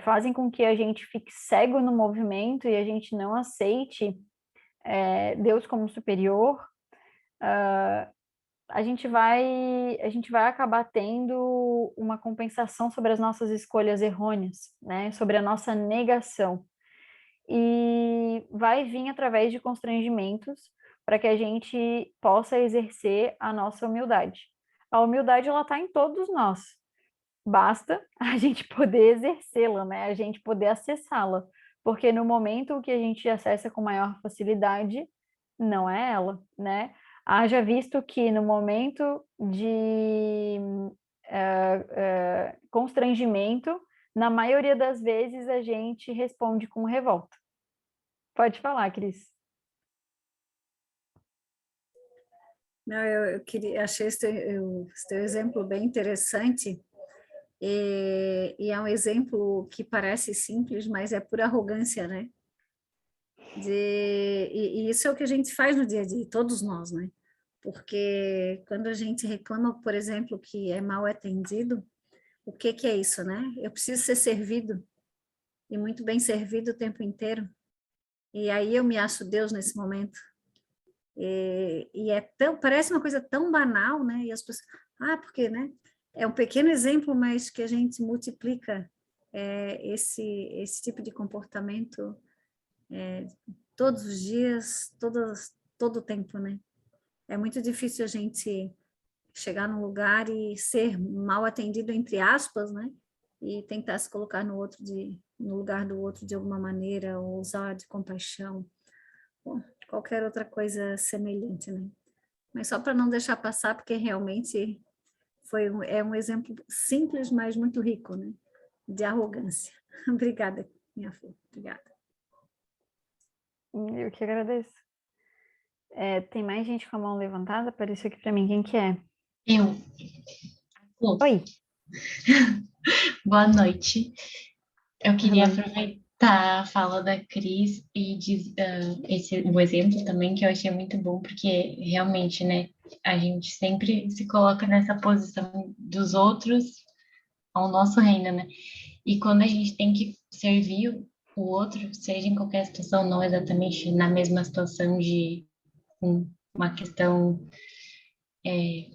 fazem com que a gente fique cego no movimento e a gente não aceite Deus como superior, a gente vai acabar tendo uma compensação sobre as nossas escolhas errôneas, né? Sobre a nossa negação. E vai vir através de constrangimentos para que a gente possa exercer a nossa humildade. A humildade, ela está em todos nós. Basta a gente poder exercê-la, né? A gente poder acessá-la. Porque no momento que a gente acessa com maior facilidade, não é ela, né? Haja visto que no momento de constrangimento, na maioria das vezes a gente responde com revolta. Pode falar, Cris. Não, eu achei esse teu exemplo bem interessante, e é um exemplo que parece simples, mas é por arrogância, né? E isso é o que a gente faz no dia a dia, todos nós, né? Porque quando a gente reclama, por exemplo, que é mal atendido, o que que é isso, né? Eu preciso ser servido, e muito bem servido o tempo inteiro. E aí eu me acho Deus nesse momento. E parece uma coisa tão banal, né? E as pessoas, porque, né? É um pequeno exemplo, mas que a gente multiplica esse tipo de comportamento todos os dias, todo o tempo, né? É muito difícil a gente chegar num lugar e ser mal atendido, entre aspas, né? E tentar se colocar no lugar do outro de alguma maneira, ou usar de compaixão, ou qualquer outra coisa semelhante, né? Mas só para não deixar passar, porque realmente é um exemplo simples, mas muito rico, né? De arrogância. Obrigada, minha filha. Obrigada. Eu que agradeço. Tem mais gente com a mão levantada? Apareceu aqui para mim. Quem que é? Eu. Oi. Boa noite. Eu queria aproveitar a fala da Cris e o exemplo também, que eu achei muito bom, porque realmente, né, a gente sempre se coloca nessa posição dos outros ao nosso reino, né? E quando a gente tem que servir o outro, seja em qualquer situação, não exatamente na mesma situação de uma questão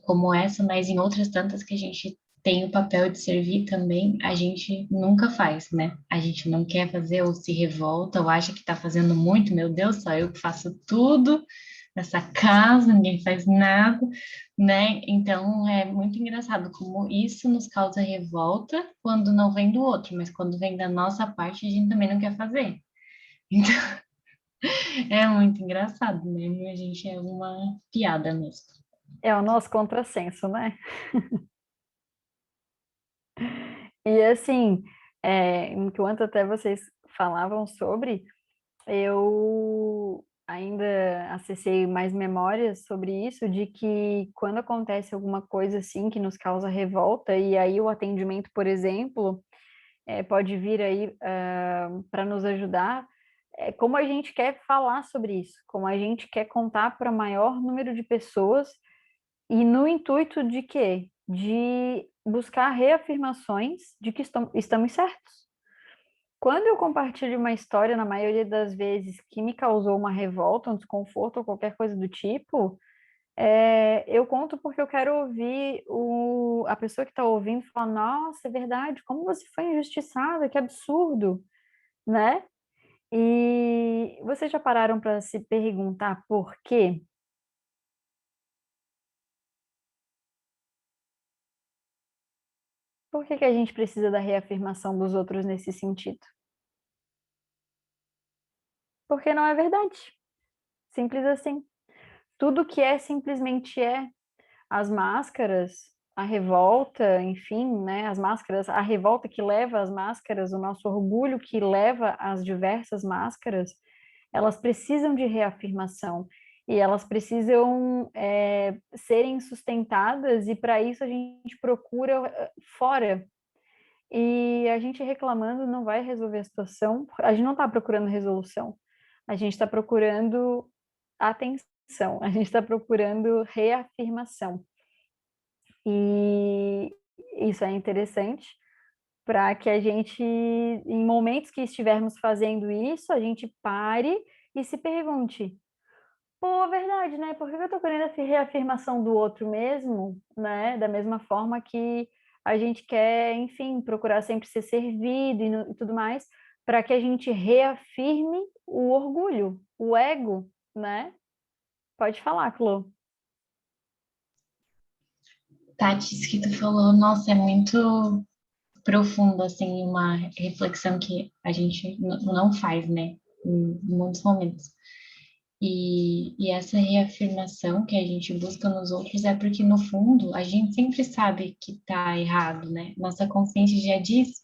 como essa, mas em outras tantas que a gente tem o papel de servir também, a gente nunca faz, né? A gente não quer fazer ou se revolta ou acha que está fazendo muito, meu Deus, só eu que faço tudo nessa casa, ninguém faz nada, né? Então é muito engraçado como isso nos causa revolta quando não vem do outro, mas quando vem da nossa parte, a gente também não quer fazer. Então é muito engraçado, né? A gente é uma piada mesmo. É o nosso contrassenso, né? E assim, enquanto até vocês falavam sobre, eu ainda acessei mais memórias sobre isso, de que quando acontece alguma coisa assim que nos causa revolta, e aí o atendimento, por exemplo, pode vir aí para nos ajudar, como a gente quer falar sobre isso, como a gente quer contar para maior número de pessoas, e no intuito de quê? De buscar reafirmações de que estamos certos. Quando eu compartilho uma história, na maioria das vezes, que me causou uma revolta, um desconforto ou qualquer coisa do tipo, eu conto porque eu quero ouvir a pessoa que está ouvindo falar: nossa, é verdade, como você foi injustiçada, que absurdo, né? E vocês já pararam para se perguntar por quê? Por que que a gente precisa da reafirmação dos outros nesse sentido? Porque não é verdade. Simples assim. tudo que é simplesmente é. As máscaras, a revolta, enfim, né? As máscaras, a revolta que leva às máscaras, o nosso orgulho que leva às diversas máscaras, elas precisam de reafirmação e elas precisam serem sustentadas, e para isso a gente procura fora. E a gente reclamando não vai resolver a situação, a gente não está procurando resolução, a gente está procurando atenção, a gente está procurando reafirmação. E isso é interessante para que a gente, em momentos que estivermos fazendo isso, a gente pare e se pergunte: pô, verdade, né? Por que eu tô querendo essa reafirmação do outro mesmo, né? Da mesma forma que a gente quer, enfim, procurar sempre ser servido e tudo mais, para que a gente reafirme o orgulho, o ego, né? Pode falar, Clô. Tati, isso que tu falou, nossa, é muito profundo, assim, uma reflexão que a gente não faz, né, em muitos momentos. E essa reafirmação que a gente busca nos outros é porque, no fundo, a gente sempre sabe que tá errado, né? Nossa consciência já diz,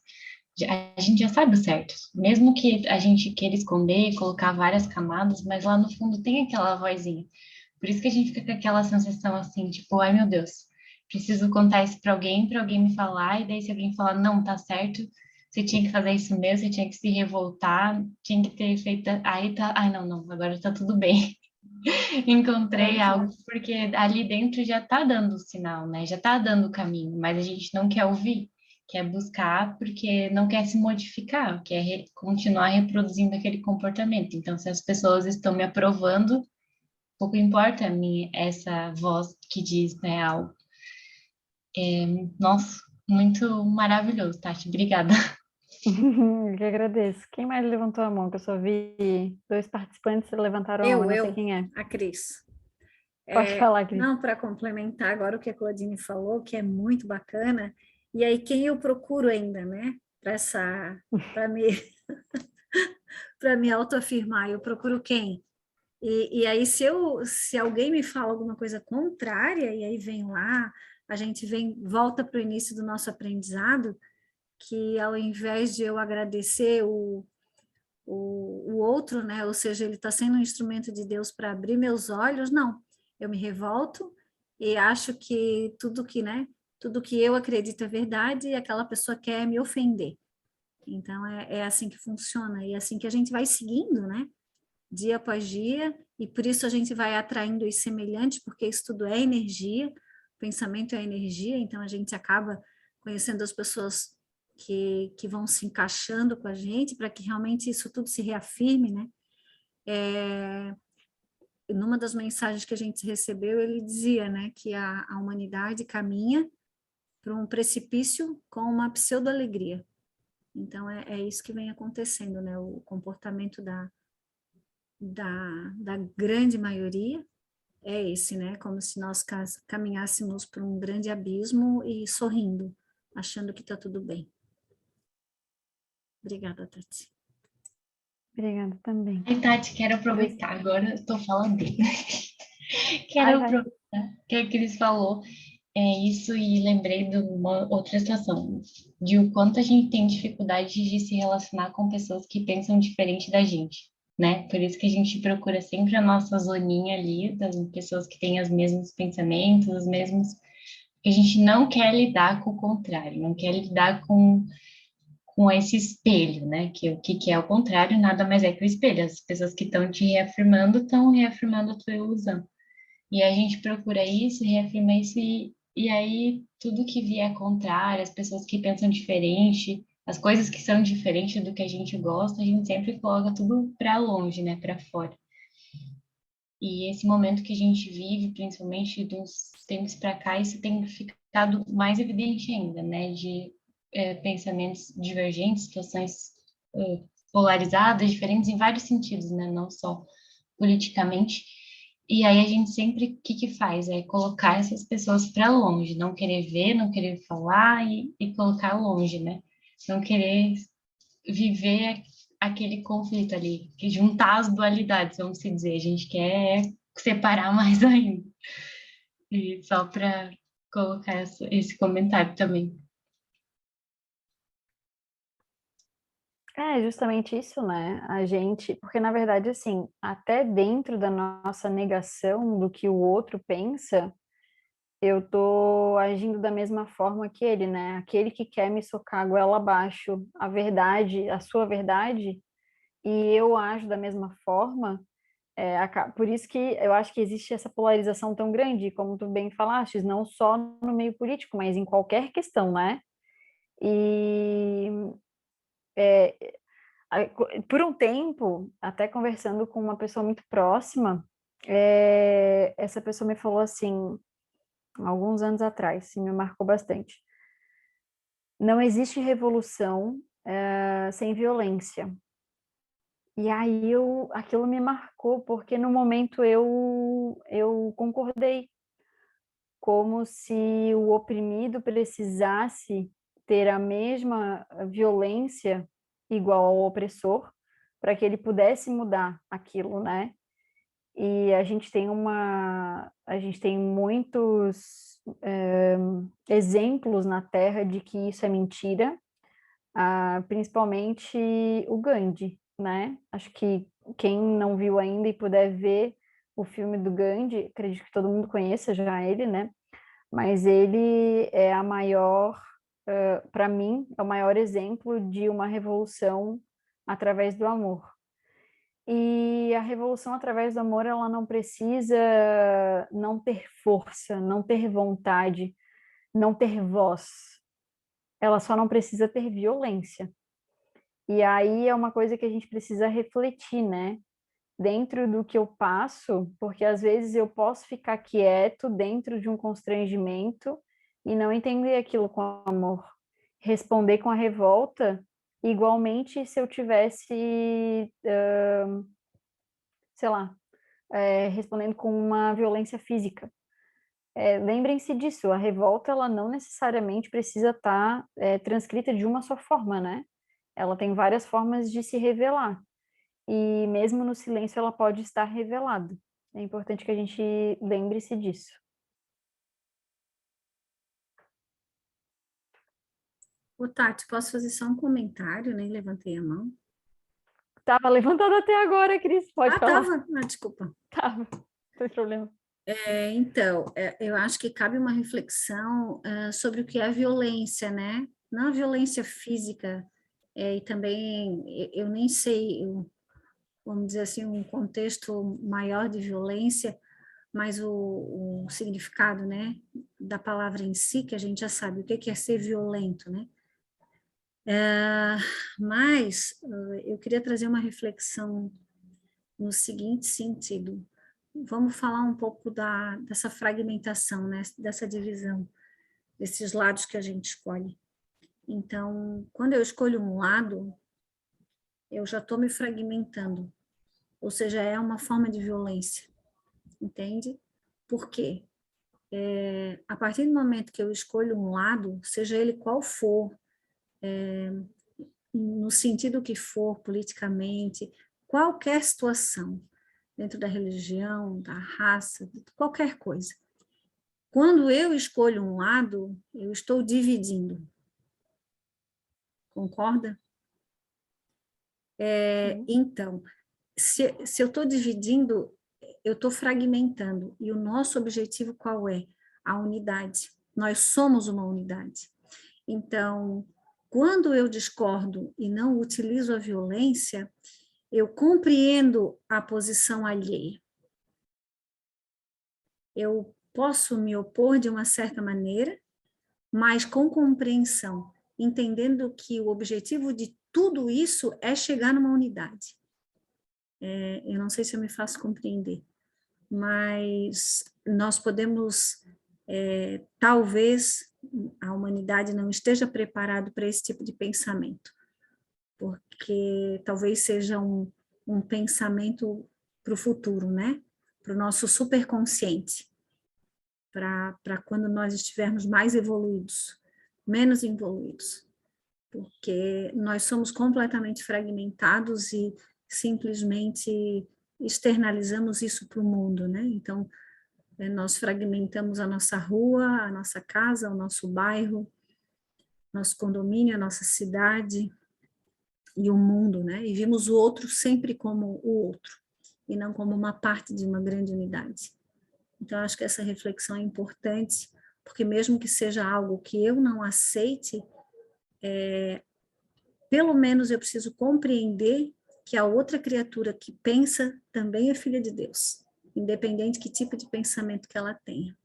a gente já sabe o certo. Mesmo que a gente queira esconder, colocar várias camadas, mas lá no fundo tem aquela vozinha. Por isso que a gente fica com aquela sensação assim, tipo, ai meu Deus, preciso contar isso para alguém me falar, e daí se alguém falar, não, tá certo, você tinha que fazer isso mesmo, você tinha que se revoltar, tinha que ter feito, aí tá, ai não, não, agora tá tudo bem. Encontrei algo, porque ali dentro já tá dando o sinal, né? Já tá dando o caminho, mas a gente não quer ouvir, quer buscar porque não quer se modificar, quer continuar reproduzindo aquele comportamento. Então, se as pessoas estão me aprovando, pouco importa a mim essa voz que diz, né, algo. Nossa, muito maravilhoso, Tati. Obrigada. Eu que agradeço. Quem mais levantou a mão? Que eu só vi 2 participantes levantaram a mão, não sei quem é. A Cris. Pode falar, Cris. Não, para complementar agora o que a Claudine falou, que é muito bacana, e aí quem eu procuro ainda, né, para me, para me autoafirmar, eu procuro quem? E aí se alguém me fala alguma coisa contrária, e aí vem lá, a gente volta para o início do nosso aprendizado, que ao invés de eu agradecer o outro, né? Ou seja, ele está sendo um instrumento de Deus para abrir meus olhos, não. Eu me revolto e acho que tudo que eu acredito é verdade e aquela pessoa quer me ofender. Então, é assim que funciona, e é assim que a gente vai seguindo, né? Dia após dia, e por isso a gente vai atraindo os semelhantes, porque isso tudo é energia, pensamento é energia, então a gente acaba conhecendo as pessoas que vão se encaixando com a gente, para que realmente isso tudo se reafirme, né? Numa das mensagens que a gente recebeu, ele dizia, né, que a humanidade caminha para um precipício com uma pseudo-alegria. Então, é isso que vem acontecendo, né? O comportamento da grande maioria é esse, né? Como se nós caminhássemos para um grande abismo e sorrindo, achando que está tudo bem. Obrigada, Tati. Obrigada também. Ai, Tati, quero aproveitar, agora eu estou falando dele. Quero aproveitar que a Cris falou isso, e lembrei de uma outra situação, de o quanto a gente tem dificuldade de se relacionar com pessoas que pensam diferente da gente, né? Por isso que a gente procura sempre a nossa zoninha ali, das pessoas que têm os mesmos pensamentos, os mesmos... A gente não quer lidar com o contrário, não quer lidar com esse espelho, né? Que o que é o contrário nada mais é que o espelho. As pessoas que estão te reafirmando estão reafirmando a tua ilusão. E a gente procura isso, reafirma isso, e aí tudo que vier contrário, as pessoas que pensam diferente, as coisas que são diferentes do que a gente gosta, a gente sempre coloca tudo para longe, né? Para fora. E esse momento que a gente vive, principalmente dos tempos para cá, isso tem ficado mais evidente ainda, né? De pensamentos divergentes, situações polarizadas, diferentes em vários sentidos, né? Não só politicamente. E aí a gente sempre, o que faz? É colocar essas pessoas para longe, não querer ver, não querer falar e colocar longe, né? Não querer viver aquele conflito ali, que juntar as dualidades, vamos dizer. A gente quer separar mais ainda. E só para colocar esse comentário também. É justamente isso, né? A gente, porque na verdade, assim, até dentro da nossa negação do que o outro pensa, eu tô agindo da mesma forma que ele, né? Aquele que quer me socar a goela abaixo, a verdade, a sua verdade, e eu ajo da mesma forma, por isso que eu acho que existe essa polarização tão grande, como tu bem falaste, não só no meio político, mas em qualquer questão, né? E por um tempo, até conversando com uma pessoa muito próxima, essa pessoa me falou assim, alguns anos atrás, me marcou bastante. Não existe revolução sem violência. E aí aquilo me marcou, porque no momento eu concordei, como se o oprimido precisasse ter a mesma violência igual ao opressor, para que ele pudesse mudar aquilo, né? E a gente tem muitos exemplos na Terra de que isso é mentira, principalmente o Gandhi, né? Acho que quem não viu ainda e puder ver o filme do Gandhi, acredito que todo mundo conheça já ele, né? Mas ele é a maior, para mim, é o maior exemplo de uma revolução através do amor. E a revolução através do amor, ela não precisa não ter força, não ter vontade, não ter voz. Ela só não precisa ter violência. E aí é uma coisa que a gente precisa refletir, né? Dentro do que eu passo, porque às vezes eu posso ficar quieto dentro de um constrangimento e não entender aquilo com amor. Responder com a revolta, igualmente se eu tivesse, sei lá, respondendo com uma violência física. Lembrem-se disso, a revolta ela não necessariamente precisa estar transcrita de uma só forma, né? Ela tem várias formas de se revelar. E mesmo no silêncio ela pode estar revelada. É importante que a gente lembre-se disso. Ô, Tati, posso fazer só um comentário? Nem levantei a mão. Tava levantada até agora, Cris, pode falar. Tava? Desculpa. Tava, não tem problema. Então, eu acho que cabe uma reflexão sobre o que é violência, né? Não a violência física, e também, eu nem sei, vamos dizer assim, um contexto maior de violência, mas o significado, né, da palavra em si, que a gente já sabe o que é ser violento, né? Mas eu queria trazer uma reflexão no seguinte sentido. Vamos falar um pouco dessa fragmentação, né, dessa divisão, desses lados que a gente escolhe. Então, quando eu escolho um lado, eu já estou me fragmentando, ou seja, é uma forma de violência, entende? Por quê? A partir do momento que eu escolho um lado, seja ele qual for, no sentido que for, politicamente, qualquer situação, dentro da religião, da raça, qualquer coisa. Quando eu escolho um lado, eu estou dividindo. Concorda? Então, se eu estou dividindo, eu estou fragmentando. E o nosso objetivo qual é? A unidade. Nós somos uma unidade. Então, quando eu discordo e não utilizo a violência, eu compreendo a posição alheia. Eu posso me opor de uma certa maneira, mas com compreensão, entendendo que o objetivo de tudo isso é chegar numa unidade. Eu não sei se eu me faço compreender, mas nós podemos, talvez a humanidade não esteja preparada para esse tipo de pensamento, porque talvez seja um pensamento para o futuro, né? Para o nosso superconsciente, para quando nós estivermos mais evoluídos, menos evoluídos, porque nós somos completamente fragmentados e simplesmente externalizamos isso para o mundo, né? Então, nós fragmentamos a nossa rua, a nossa casa, o nosso bairro, nosso condomínio, a nossa cidade e o mundo, né? E vimos o outro sempre como o outro, e não como uma parte de uma grande unidade. Então, acho que essa reflexão é importante, porque mesmo que seja algo que eu não aceite, pelo menos eu preciso compreender que a outra criatura que pensa também é filha de Deus, independente que tipo de pensamento que ela tenha.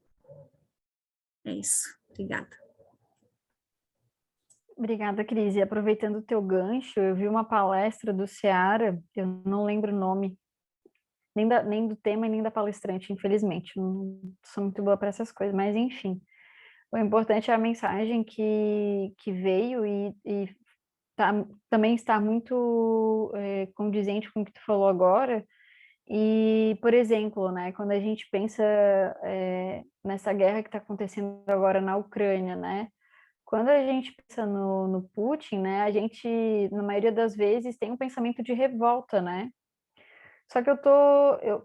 É isso. Obrigada. Obrigada, Cris. E aproveitando o teu gancho, eu vi uma palestra do Seara, eu não lembro o nome, nem do tema e nem da palestrante, infelizmente. Não sou muito boa para essas coisas, mas enfim. O importante é a mensagem que veio e também está muito condizente com o que tu falou agora. E, por exemplo, né, quando a gente pensa nessa guerra que está acontecendo agora na Ucrânia, né? Quando a gente pensa no Putin, né, a gente, na maioria das vezes, tem um pensamento de revolta, né? Só que eu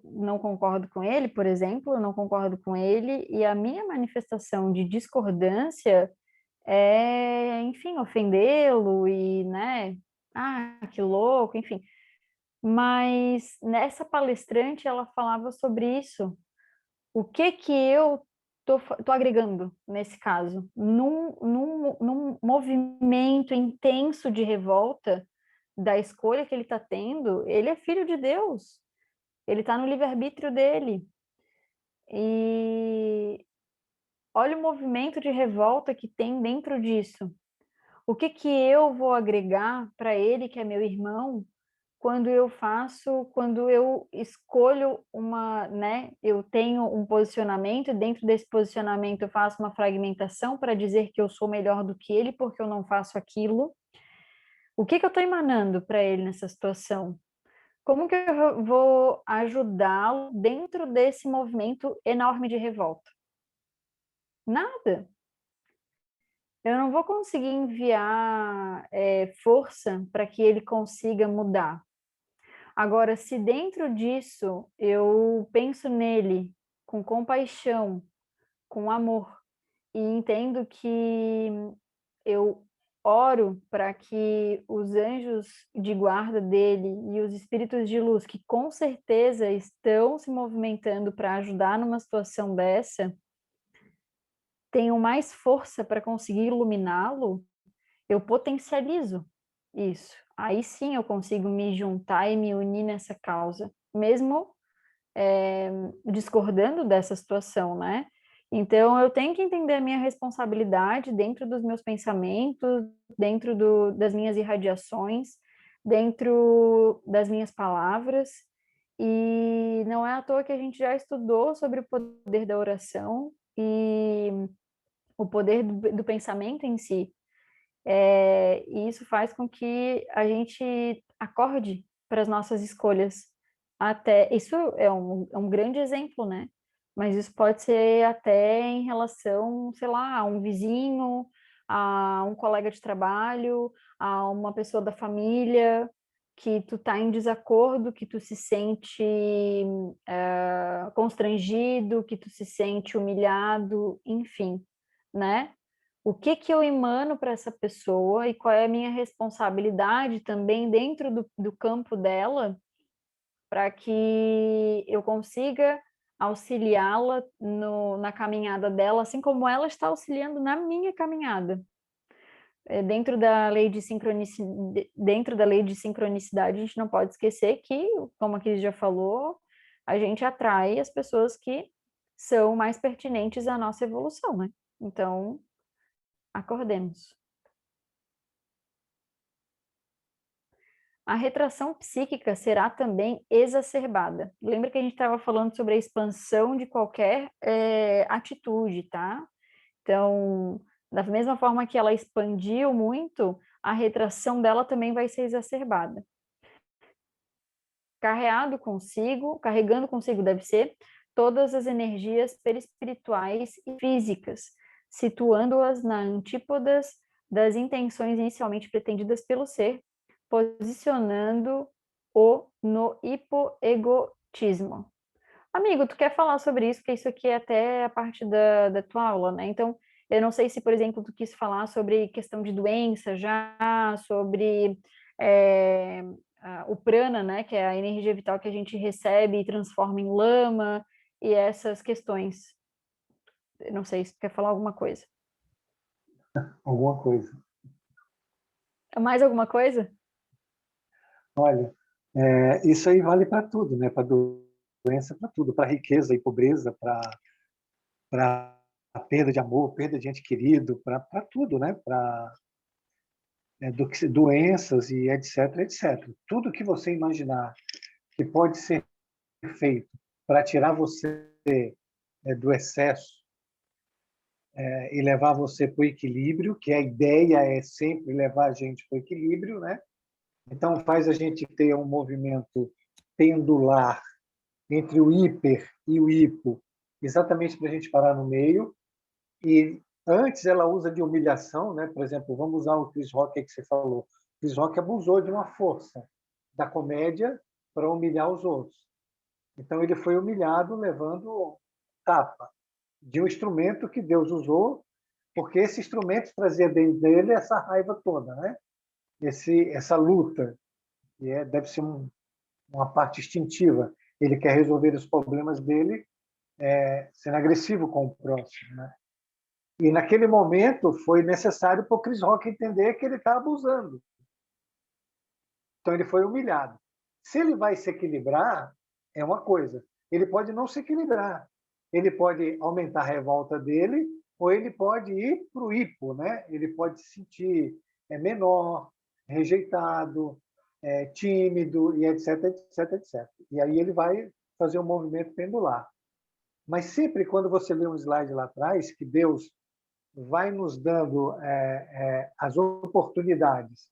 não concordo com ele, por exemplo, eu não concordo com ele, e a minha manifestação de discordância é, enfim, ofendê-lo e, né, que louco, enfim. Mas nessa palestrante ela falava sobre isso. O que eu tô agregando nesse caso? Num movimento intenso de revolta da escolha que ele está tendo, ele é filho de Deus. Ele está no livre-arbítrio dele. E olha o movimento de revolta que tem dentro disso. O que eu vou agregar para ele, que é meu irmão, quando eu escolho né, eu tenho um posicionamento, e dentro desse posicionamento eu faço uma fragmentação para dizer que eu sou melhor do que ele porque eu não faço aquilo. O que eu estou emanando para ele nessa situação? Como que eu vou ajudá-lo dentro desse movimento enorme de revolta? Nada. Eu não vou conseguir enviar força para que ele consiga mudar. Agora, se dentro disso eu penso nele com compaixão, com amor, e entendo que eu oro para que os anjos de guarda dele e os espíritos de luz, que com certeza estão se movimentando para ajudar numa situação dessa, tenham mais força para conseguir iluminá-lo, eu potencializo isso. Aí sim eu consigo me juntar e me unir nessa causa, mesmo discordando dessa situação, né? Então eu tenho que entender a minha responsabilidade dentro dos meus pensamentos, dentro das minhas irradiações, dentro das minhas palavras. E não é à toa que a gente já estudou sobre o poder da oração e o poder do pensamento em si. E isso faz com que a gente acorde para as nossas escolhas. Até isso é um grande exemplo, né? Mas isso pode ser até em relação, sei lá, a um vizinho, a um colega de trabalho, a uma pessoa da família que tu tá em desacordo, que tu se sente constrangido, que tu se sente humilhado, enfim, né? O que eu emano para essa pessoa e qual é a minha responsabilidade também dentro do campo dela para que eu consiga auxiliá-la na caminhada dela, assim como ela está auxiliando na minha caminhada. Dentro da lei de sincronicidade, a gente não pode esquecer que, como a Cris já falou, a gente atrai as pessoas que são mais pertinentes à nossa evolução, né? Então, acordemos. A retração psíquica será também exacerbada. Lembra que a gente estava falando sobre a expansão de qualquer atitude, tá? Então, da mesma forma que ela expandiu muito, a retração dela também vai ser exacerbada. Carregando consigo deve ser, todas as energias perispirituais e físicas, situando-as na antípodas das intenções inicialmente pretendidas pelo ser, posicionando-o no Amigo, tu quer falar sobre isso, porque isso aqui é até a parte da tua aula, né? Então, eu não sei se, por exemplo, tu quis falar sobre questão de doença já, sobre é, o prana, né? Que é a energia vital que a gente recebe e transforma em lama, e essas questões. Eu não sei se tu quer falar alguma coisa. Alguma coisa. Mais alguma coisa? Olha, isso aí vale para tudo, né? Para doença, para tudo, para riqueza e pobreza, para a perda de amor, perda de ente querido, para tudo, né? Para doenças e etc, etc. Tudo que você imaginar que pode ser feito para tirar você do excesso e levar você para o equilíbrio, que a ideia é sempre levar a gente para o equilíbrio, né? Então faz a gente ter um movimento pendular entre o hiper e o hipo, exatamente para a gente parar no meio. E antes ela usa de humilhação, né? Por exemplo, vamos usar o Chris Rock que você falou. O Chris Rock abusou de uma força da comédia para humilhar os outros. Então ele foi humilhado levando tapa de um instrumento que Deus usou, porque esse instrumento trazia dentro dele essa raiva toda, né? Essa luta, que deve ser uma parte instintiva. Ele quer resolver os problemas dele sendo agressivo com o próximo, né? E naquele momento foi necessário para o Chris Rock entender que ele está abusando. Então ele foi humilhado. Se ele vai se equilibrar, é uma coisa. Ele pode não se equilibrar. Ele pode aumentar a revolta dele, ou ele pode ir para o hipo, né? Ele pode se sentir menor, rejeitado, tímido, e etc, etc, etc. E aí ele vai fazer um movimento pendular. Mas sempre quando você lê um slide lá atrás, que Deus vai nos dando as oportunidades,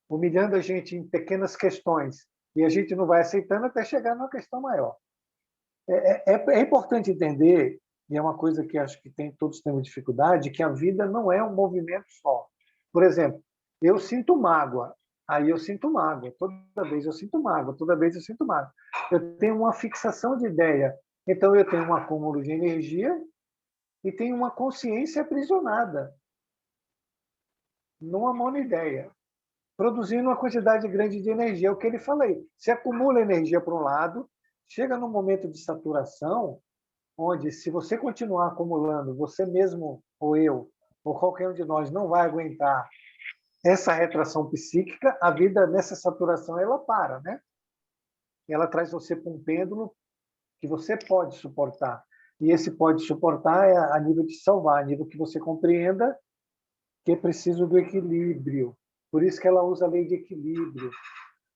humilhando a gente em pequenas questões, e a gente não vai aceitando até chegar numa questão maior. É importante entender, e é uma coisa que acho que todos temos dificuldade, que a vida não é um movimento só. Por exemplo, eu sinto mágoa, aí eu sinto mágoa, toda vez eu sinto mágoa, toda vez eu sinto mágoa. Eu tenho uma fixação de ideia, então eu tenho um acúmulo de energia e tenho uma consciência aprisionada numa monoideia, produzindo uma quantidade grande de energia. É o que ele falei. Se acumula energia para um lado, chega num momento de saturação, onde, se você continuar acumulando, você mesmo, ou eu, ou qualquer um de nós, não vai aguentar essa retração psíquica, a vida nessa saturação ela para, né? Ela traz você para um pêndulo que você pode suportar. E esse pode suportar a nível de salvar, a nível que você compreenda que é preciso do equilíbrio. Por isso que ela usa a lei de equilíbrio.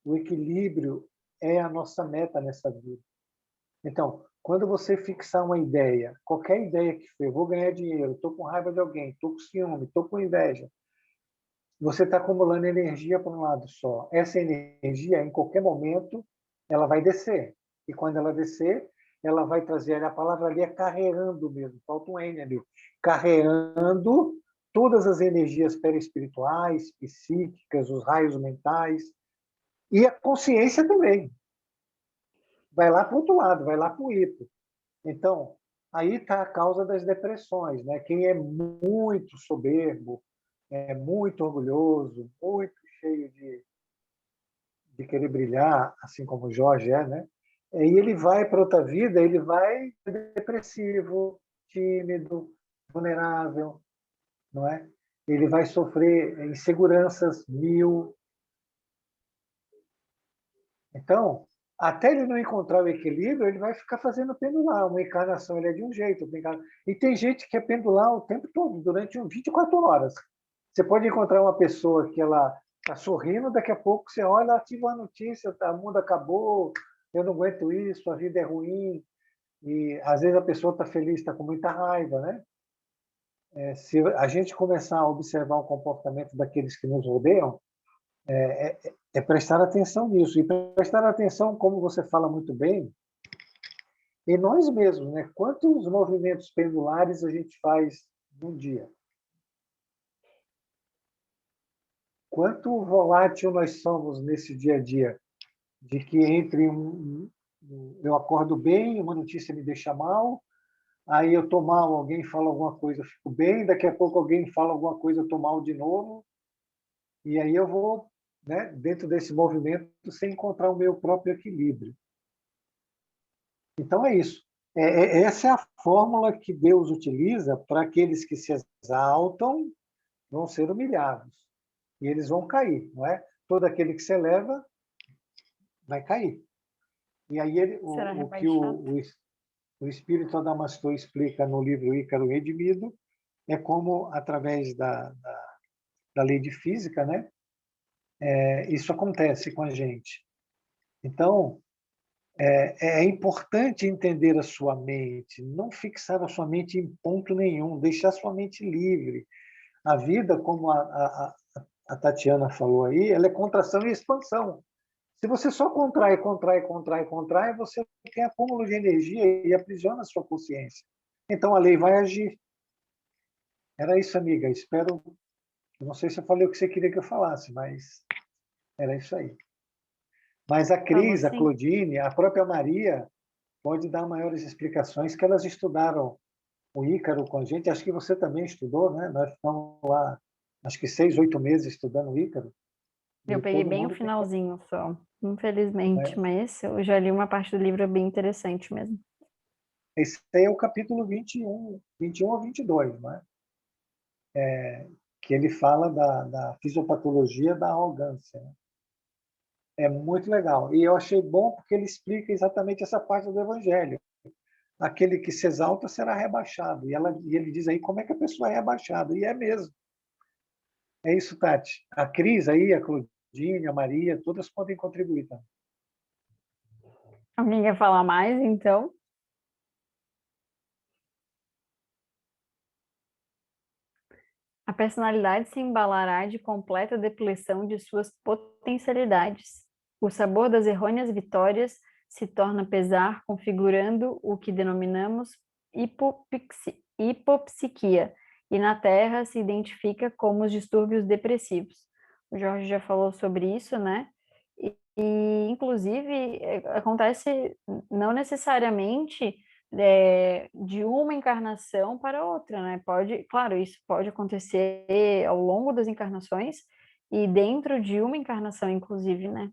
O equilíbrio é a nossa meta nessa vida. Então, quando você fixar uma ideia, qualquer ideia que for, vou ganhar dinheiro, estou com raiva de alguém, estou com ciúme, estou com inveja, você está acumulando energia para um lado só. Essa energia, em qualquer momento, ela vai descer. E quando ela descer, ela vai trazer, a palavra ali é carregando mesmo, falta um N ali, carregando todas as energias perispirituais, psíquicas, os raios mentais, e a consciência também. Vai lá para o outro lado, vai lá para o hipo. Então, aí está a causa das depressões, né? Quem é muito soberbo, é muito orgulhoso, muito cheio de querer brilhar, assim como o Jorge né? E ele vai para outra vida, ele vai depressivo, tímido, vulnerável, não é? Ele vai sofrer inseguranças mil. Então, até ele não encontrar o equilíbrio, ele vai ficar fazendo pendular. Uma encarnação ele é de um jeito, e tem gente que é pendular o tempo todo, durante 24 horas. Você pode encontrar uma pessoa que ela está sorrindo, daqui a pouco você olha, ativa a notícia, tá, o mundo acabou, eu não aguento isso, a vida é ruim. E às vezes a pessoa está feliz, está com muita raiva, né? Se a gente começar a observar o comportamento daqueles que nos rodeiam, é prestar atenção nisso. E prestar atenção, como você fala muito bem, em nós mesmos, né? Quantos movimentos pendulares a gente faz num dia? Quanto volátil nós somos nesse dia a dia? De que entre eu acordo bem, uma notícia me deixa mal, aí eu estou mal, alguém fala alguma coisa, eu fico bem, daqui a pouco alguém fala alguma coisa, eu estou mal de novo, e aí eu vou, né, dentro desse movimento, sem encontrar o meu próprio equilíbrio. Então é isso. Essa é a fórmula que Deus utiliza para aqueles que se exaltam vão ser humilhados e eles vão cair, não é? Todo aquele que se eleva vai cair. E aí Será o que rebaixado. o Espírito Adamastor explica no livro Ícaro Redimido é como, através da lei de física, né, isso acontece com a gente. Então, é importante entender a sua mente, não fixar a sua mente em ponto nenhum, deixar a sua mente livre. A vida, como a Tatiana falou aí, ela é contração e expansão. Se você só contrai, contrai, contrai, contrai, você tem acúmulo de energia e aprisiona a sua consciência. Então a lei vai agir. Era isso, amiga. Espero. Eu não sei se eu falei o que você queria que eu falasse, mas era isso aí. Mas a Falou Cris, a sim. Claudine, a própria Maria pode dar maiores explicações, que elas estudaram o Ícaro com a gente. Acho que você também estudou, né? Nós ficamos lá, acho que 6, 8 meses estudando o Ícaro. Eu E peguei todo bem o mundo tem. finalzinho só, infelizmente, Né? mas eu já li uma parte do livro, é bem interessante mesmo. Esse aí é o capítulo 21 ou 22, né? Que ele fala da fisiopatologia da arrogância. Né? É muito legal. E eu achei bom porque ele explica exatamente essa parte do Evangelho. Aquele que se exalta será rebaixado. E ele diz aí como é que a pessoa é rebaixada. E é mesmo. É isso, Tati. A Cris aí, a Claudine, a Maria, todas podem contribuir também. Alguém quer falar mais, então? A personalidade se embalará de completa depleção de suas potencialidades. O sabor das errôneas vitórias se torna pesar, configurando o que denominamos hipopsiquia, e na Terra se identifica como os distúrbios depressivos. O Jorge já falou sobre isso, né? Inclusive, acontece não necessariamente de uma encarnação para outra, né? Pode, claro, isso pode acontecer ao longo das encarnações e dentro de uma encarnação, inclusive, né?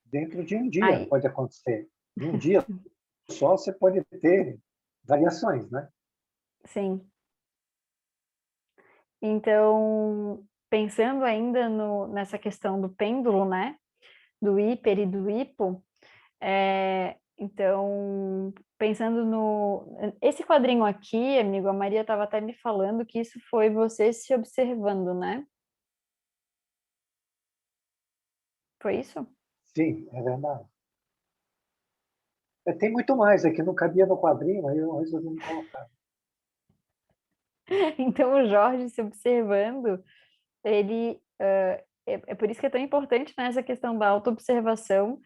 Dentro de um dia Aí, pode acontecer. Em um dia só você pode ter variações, né? sim. Então, pensando ainda nessa questão do pêndulo, né? Do hiper e do hipo, então, pensando no... Esse quadrinho aqui, amigo, a Maria estava até me falando que isso foi você se observando, né? Foi isso? Sim, é verdade. Tem muito mais, é que não cabia no quadrinho, aí eu resolvi me colocar. Então, o Jorge se observando, ele... é por isso que é tão importante, né, essa questão da autoobservação,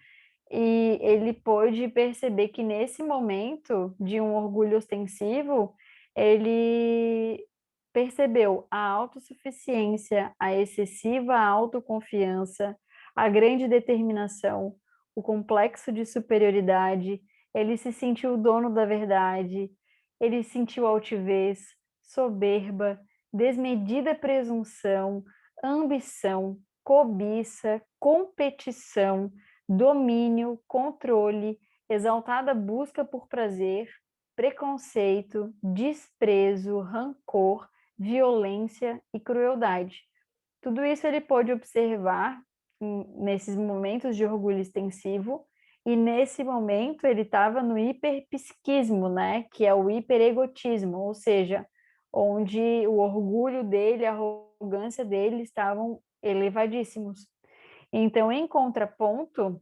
e ele pôde perceber que nesse momento de um orgulho ostensivo, ele percebeu a autossuficiência, a excessiva autoconfiança, a grande determinação, o complexo de superioridade, ele se sentiu o dono da verdade, ele sentiu altivez, soberba, desmedida presunção, ambição, cobiça, competição, domínio, controle, exaltada busca por prazer, preconceito, desprezo, rancor, violência e crueldade. Tudo isso ele pôde observar nesses momentos de orgulho extensivo, e nesse momento ele estava no hiperpsiquismo, né, que é o hiperegotismo, ou seja, onde o orgulho dele, a arrogância dele estavam elevadíssimos. Então, em contraponto,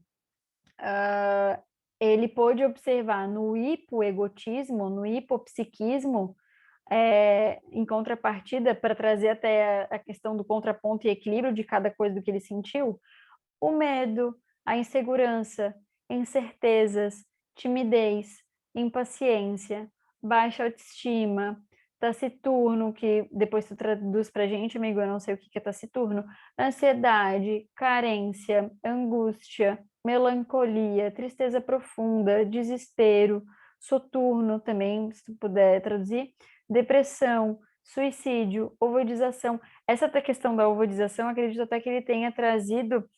ele pôde observar no hipoegotismo, no hipopsiquismo, em contrapartida, para trazer até a questão do contraponto e equilíbrio de cada coisa do que ele sentiu, o medo, a insegurança, incertezas, timidez, impaciência, baixa autoestima, taciturno, que depois tu traduz pra gente, amigo, eu não sei o que é taciturno, ansiedade, carência, angústia, melancolia, tristeza profunda, desespero, soturno também, se tu puder traduzir, depressão, suicídio, ovodização. Essa questão da ovodização, acredito até que ele tenha trazido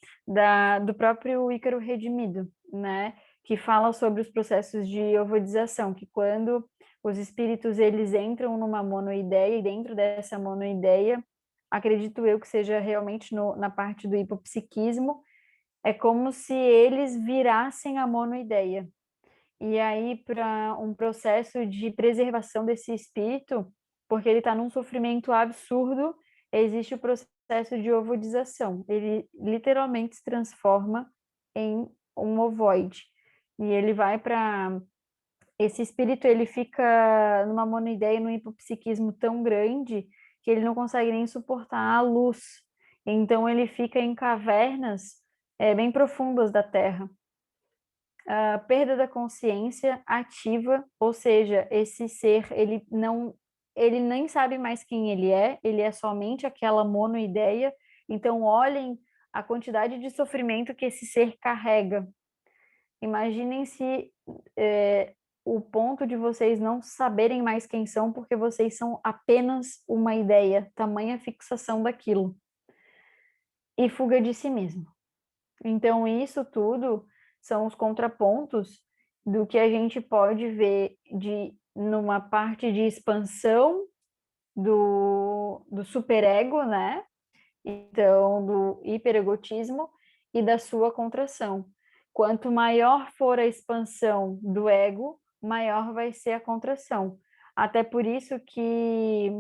do próprio Ícaro Redimido, né? Que fala sobre os processos de ovodização, que quando os espíritos eles entram numa monoideia, e dentro dessa monoideia, acredito eu que seja realmente na parte do hipopsiquismo, é como se eles virassem a monoideia. E aí, para um processo de preservação desse espírito, porque ele está num sofrimento absurdo, existe o processo de ovodização. Ele literalmente se transforma em um ovoide. E ele vai para... Esse espírito, ele fica numa monoideia, num hipopsiquismo tão grande, que ele não consegue nem suportar a luz. Então, ele fica em cavernas bem profundas da Terra. A perda da consciência ativa, ou seja, esse ser, ele nem sabe mais quem ele é somente aquela monoideia. Então, olhem a quantidade de sofrimento que esse ser carrega. Imaginem se o ponto de vocês não saberem mais quem são, porque vocês são apenas uma ideia, tamanha fixação daquilo. E fuga de si mesmo. Então, isso tudo são os contrapontos do que a gente pode ver numa parte de expansão do superego, né? Então, do hiperegotismo e da sua contração. Quanto maior for a expansão do ego, maior vai ser a contração. Até por isso que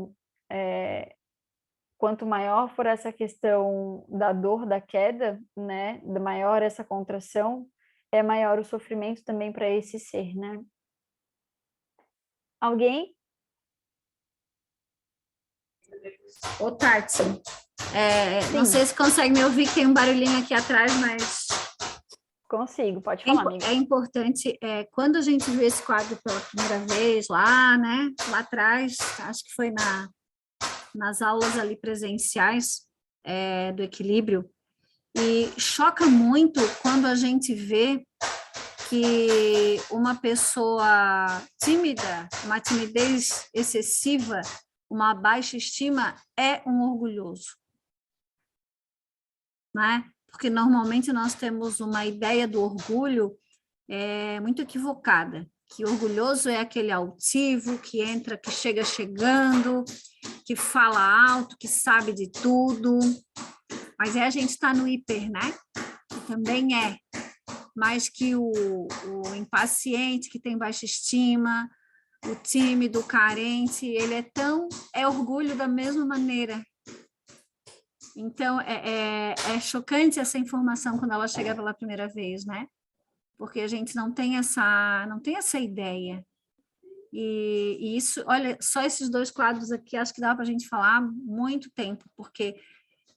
quanto maior for essa questão da dor, da queda, né, maior essa contração, é maior o sofrimento também para esse ser, né? Alguém? Ô, Tati, não sei se consegue me ouvir, que tem um barulhinho aqui atrás, mas... Consigo, pode falar, amiga. É importante, quando a gente viu esse quadro pela primeira vez, lá, né, lá atrás, acho que foi nas aulas ali presenciais do equilíbrio, e choca muito quando a gente vê que uma pessoa tímida, uma timidez excessiva, uma baixa estima, é um orgulhoso, né? Porque normalmente nós temos uma ideia do orgulho muito equivocada, que orgulhoso é aquele altivo, que entra, que chega chegando, que fala alto, que sabe de tudo, mas a gente está no hiper, né? Que também mais que o impaciente, que tem baixa estima, o tímido, o carente, ele é orgulho da mesma maneira. Então, é chocante essa informação quando ela chega pela primeira vez, né? Porque a gente não tem essa ideia. E isso, olha, só esses dois quadros aqui, acho que dá para a gente falar muito tempo, porque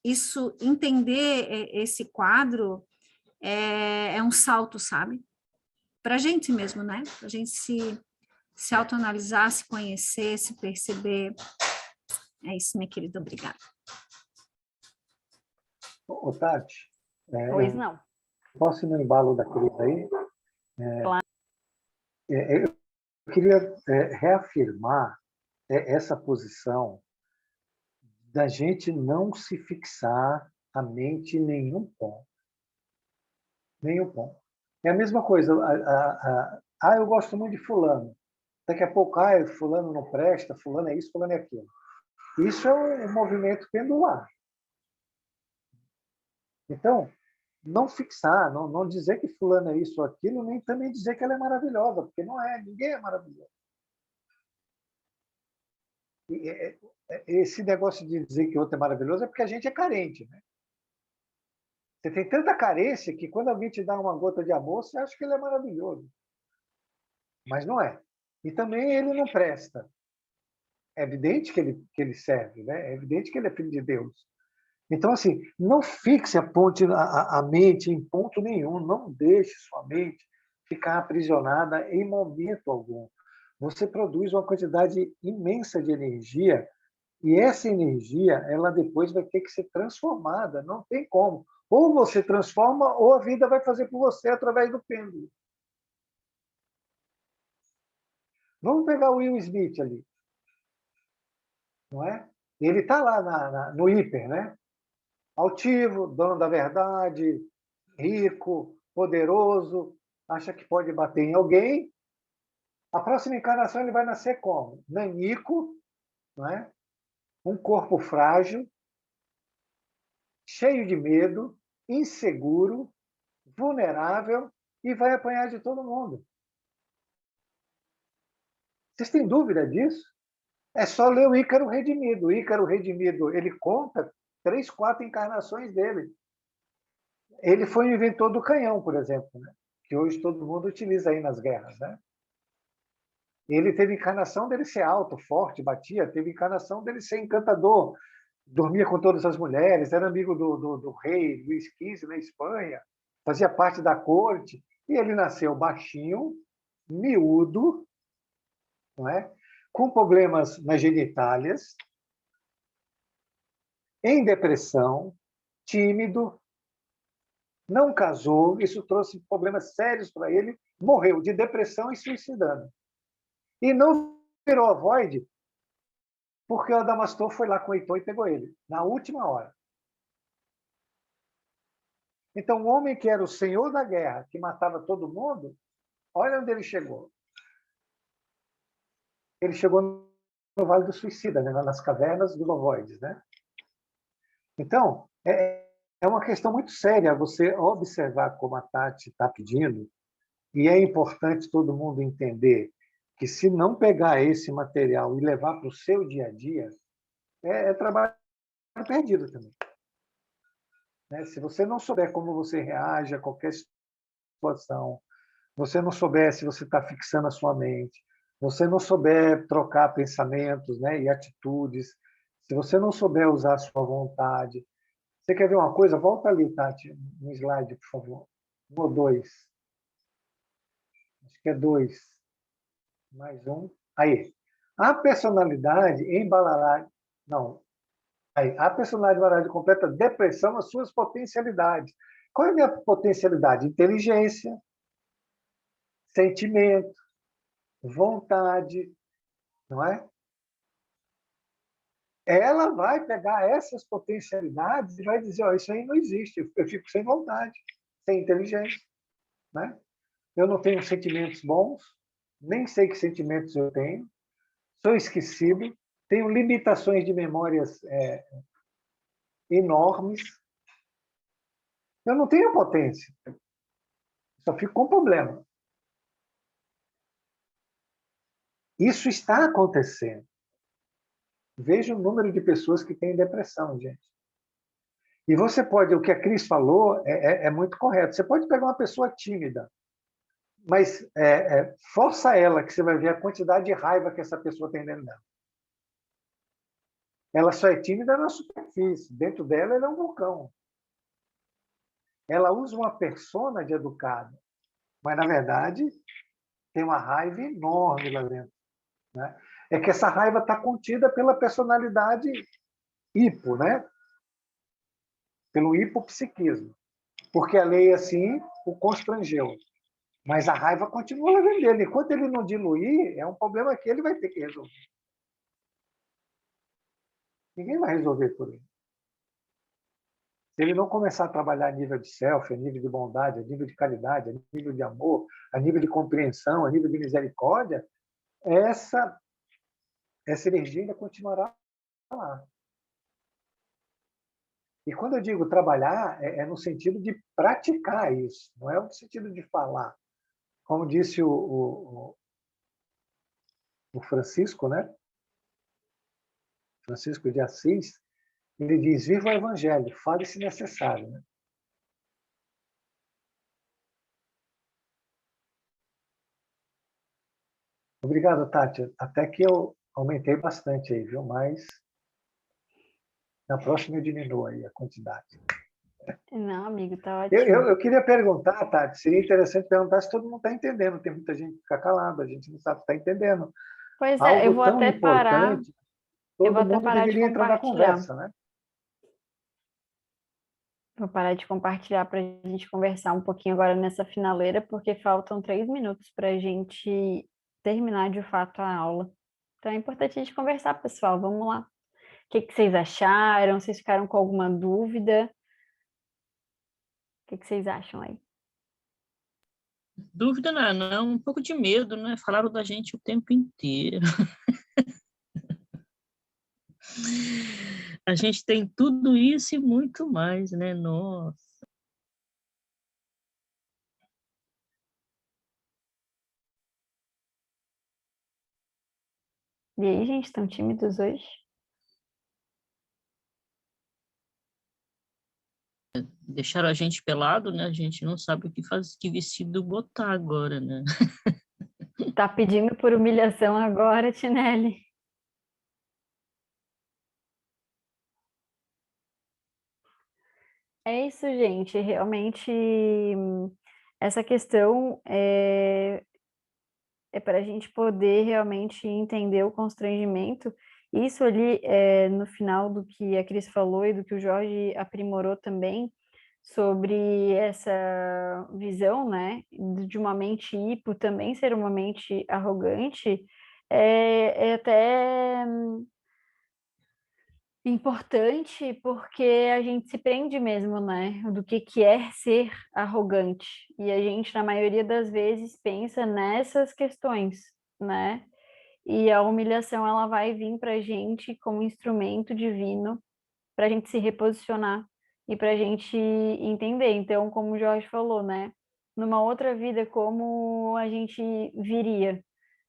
isso, entender esse quadro é um salto, sabe? Para a gente mesmo, né? Para a gente se autoanalisar, se conhecer, se perceber. É isso, minha querida, obrigada. Ô, Tati, Pois não. Posso ir no embalo da Cris aí? Claro. Eu queria reafirmar essa posição da gente não se fixar a mente em nenhum ponto. Nenhum ponto. É a mesma coisa. Eu gosto muito de fulano. Daqui a pouco, fulano não presta, fulano é isso, fulano é aquilo. Isso é um movimento pendular. Então, não fixar, não dizer que fulano é isso ou aquilo, nem também dizer que ela é maravilhosa, porque não é, ninguém é maravilhoso. E esse negócio de dizer que o outro é maravilhoso é porque a gente é carente, né? Você tem tanta carência que quando alguém te dá uma gota de amor, você acha que ele é maravilhoso. Mas não é. E também ele não presta. É evidente que ele serve, né? É evidente que ele é filho de Deus. Então, assim, não fixe a mente em ponto nenhum, não deixe sua mente ficar aprisionada em momento algum. você produz uma quantidade imensa de energia e essa energia, ela depois vai ter que ser transformada, não tem como. Ou você transforma, ou a vida vai fazer por você através do pêndulo. Vamos pegar o Will Smith ali, não é? Ele está lá no hiper, né? Altivo, dono da verdade, rico, poderoso, acha que pode bater em alguém. A próxima encarnação ele vai nascer como? Nanico, não é? Um corpo frágil, cheio de medo, inseguro, vulnerável e vai apanhar de todo mundo. Vocês têm dúvida disso? É só ler o Ícaro Redimido. O Ícaro Redimido, ele conta 3, 4 encarnações dele. Ele foi o inventor do canhão, por exemplo, né? Que hoje todo mundo utiliza aí nas guerras, né? Ele teve encarnação dele ser alto, forte, batia, teve encarnação dele ser encantador, dormia com todas as mulheres, era amigo do rei Luís XV na Espanha, fazia parte da corte, e ele nasceu baixinho, miúdo, não é? Com problemas nas genitálias, em depressão, tímido, não casou, isso trouxe problemas sérios para ele, morreu de depressão e suicidando. E não virou a Void porque o Adamastor foi lá com o Heitor e pegou ele, na última hora. Então, o homem que era o senhor da guerra, que matava todo mundo, olha onde ele chegou. Ele chegou no Vale do Suicida, né? Nas cavernas dos ovoides, né? Então, é uma questão muito séria você observar como a Tati está pedindo, e é importante todo mundo entender que se não pegar esse material e levar para o seu dia a dia, é trabalho perdido também. Né? Se você não souber como você reage a qualquer situação, você não souber se você está fixando a sua mente, você não souber trocar pensamentos, né, e atitudes, se você não souber usar a sua vontade. Você quer ver uma coisa? Volta ali, Tati, no slide, por favor. 1 ou 2. Acho que é 2. Mais um. Aí. A personalidade embalará... Não. Aí. A personalidade embalará de completa depressão as suas potencialidades. Qual é a minha potencialidade? Inteligência, sentimento, vontade, não é? Ela vai pegar essas potencialidades e vai dizer, isso aí não existe, eu fico sem vontade, sem inteligência, né? Eu não tenho sentimentos bons, nem sei que sentimentos eu tenho, sou esquecido, tenho limitações de memórias enormes, eu não tenho potência, só fico com problema. Isso está acontecendo. Veja o número de pessoas que têm depressão, gente. E você pode, o que a Cris falou é muito correto. Você pode pegar uma pessoa tímida, mas força ela, que você vai ver a quantidade de raiva que essa pessoa tem dentro dela. Ela só é tímida na superfície. Dentro dela, ela é um vulcão. Ela usa uma persona de educada, mas, na verdade, tem uma raiva enorme lá dentro. Né? É que essa raiva está contida pela personalidade hipo, né? Pelo hipopsiquismo. Porque a lei, assim, o constrangeu. Mas a raiva continua lá dentro dele. Enquanto ele não diluir, é um problema que ele vai ter que resolver. Ninguém vai resolver por ele. Se ele não começar a trabalhar a nível de self, a nível de bondade, a nível de caridade, a nível de amor, a nível de compreensão, a nível de misericórdia, essa energia ainda continuará lá. E quando eu digo trabalhar, é no sentido de praticar isso, não é no sentido de falar. Como disse o Francisco, né? Francisco de Assis, ele diz, viva o Evangelho, fale se necessário. Né? Obrigado, Tati. Até que eu aumentei bastante aí, viu? Mas na próxima eu diminuo aí a quantidade. Não, amigo, tá Eu, ótimo. eu, eu queria perguntar, Tati, seria interessante perguntar se todo mundo está entendendo. Tem muita gente que fica calada, a gente não sabe se está entendendo. Pois é, Algo tão importante, eu vou todo até mundo parar de deveria entrar na compartilhar. conversa, né? Vou parar de compartilhar para a gente conversar um pouquinho agora nessa finaleira, porque faltam 3 minutos para a gente terminar de fato a aula. Então é importante a gente conversar, pessoal. Vamos lá. O que vocês acharam? Vocês ficaram com alguma dúvida? O que vocês acham aí? Dúvida não, um pouco de medo, né? Falaram da gente o tempo inteiro. A gente tem tudo isso e muito mais, né? Nossa. E aí, gente, estão tímidos hoje? Deixaram a gente pelado, né? A gente não sabe o que fazer, que vestido botar agora, né? Tá pedindo por humilhação agora, Tinelli? É isso, gente. Realmente, essa questão é para a gente poder realmente entender o constrangimento. Isso ali, no final do que a Cris falou e do que o Jorge aprimorou também, sobre essa visão, né, de uma mente hipo também ser uma mente arrogante, é até importante porque a gente se prende mesmo, né, do que é ser arrogante. E a gente, na maioria das vezes, pensa nessas questões, né? E a humilhação, ela vai vir para a gente como instrumento divino para a gente se reposicionar e para a gente entender. Então, como o Jorge falou, né? Numa outra vida, como a gente viria,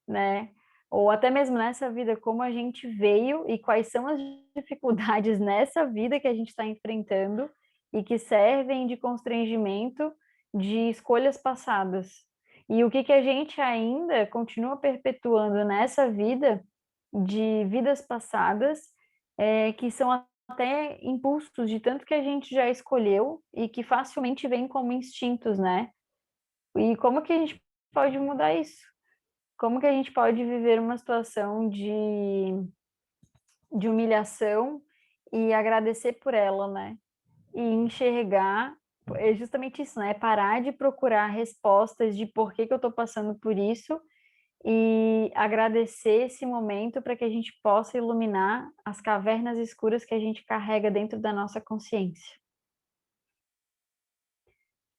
né? Ou até mesmo nessa vida, como a gente veio e quais são as dificuldades nessa vida que a gente está enfrentando e que servem de constrangimento de escolhas passadas. E o que a gente ainda continua perpetuando nessa vida de vidas passadas, que são até impulsos de tanto que a gente já escolheu e que facilmente vêm como instintos, né? E como que a gente pode mudar isso? Como que a gente pode viver uma situação de humilhação e agradecer por ela, né? E enxergar, é justamente isso, né? Parar de procurar respostas de por que eu estou passando por isso e agradecer esse momento para que a gente possa iluminar as cavernas escuras que a gente carrega dentro da nossa consciência.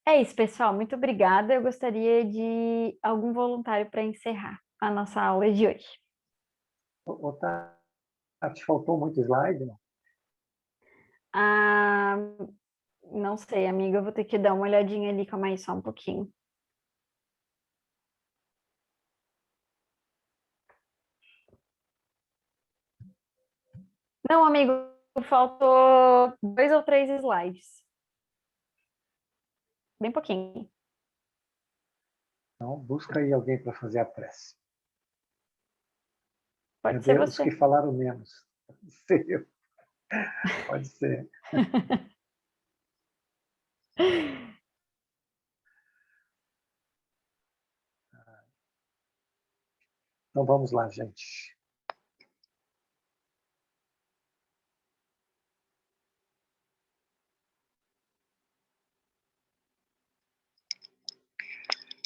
É isso, pessoal. Muito obrigada. Eu gostaria de algum voluntário para encerrar a nossa aula de hoje. Tati, faltou muito slide, não? Ah, não sei, amiga. Eu vou ter que dar uma olhadinha ali, calma aí só um pouquinho. Não, amigo, faltou 2 ou 3 slides. Bem pouquinho. Então, busca aí alguém para fazer a prece. Meu Pode ser Deus, você. que falaram menos. Pode ser eu. Pode ser. Então, vamos lá, gente.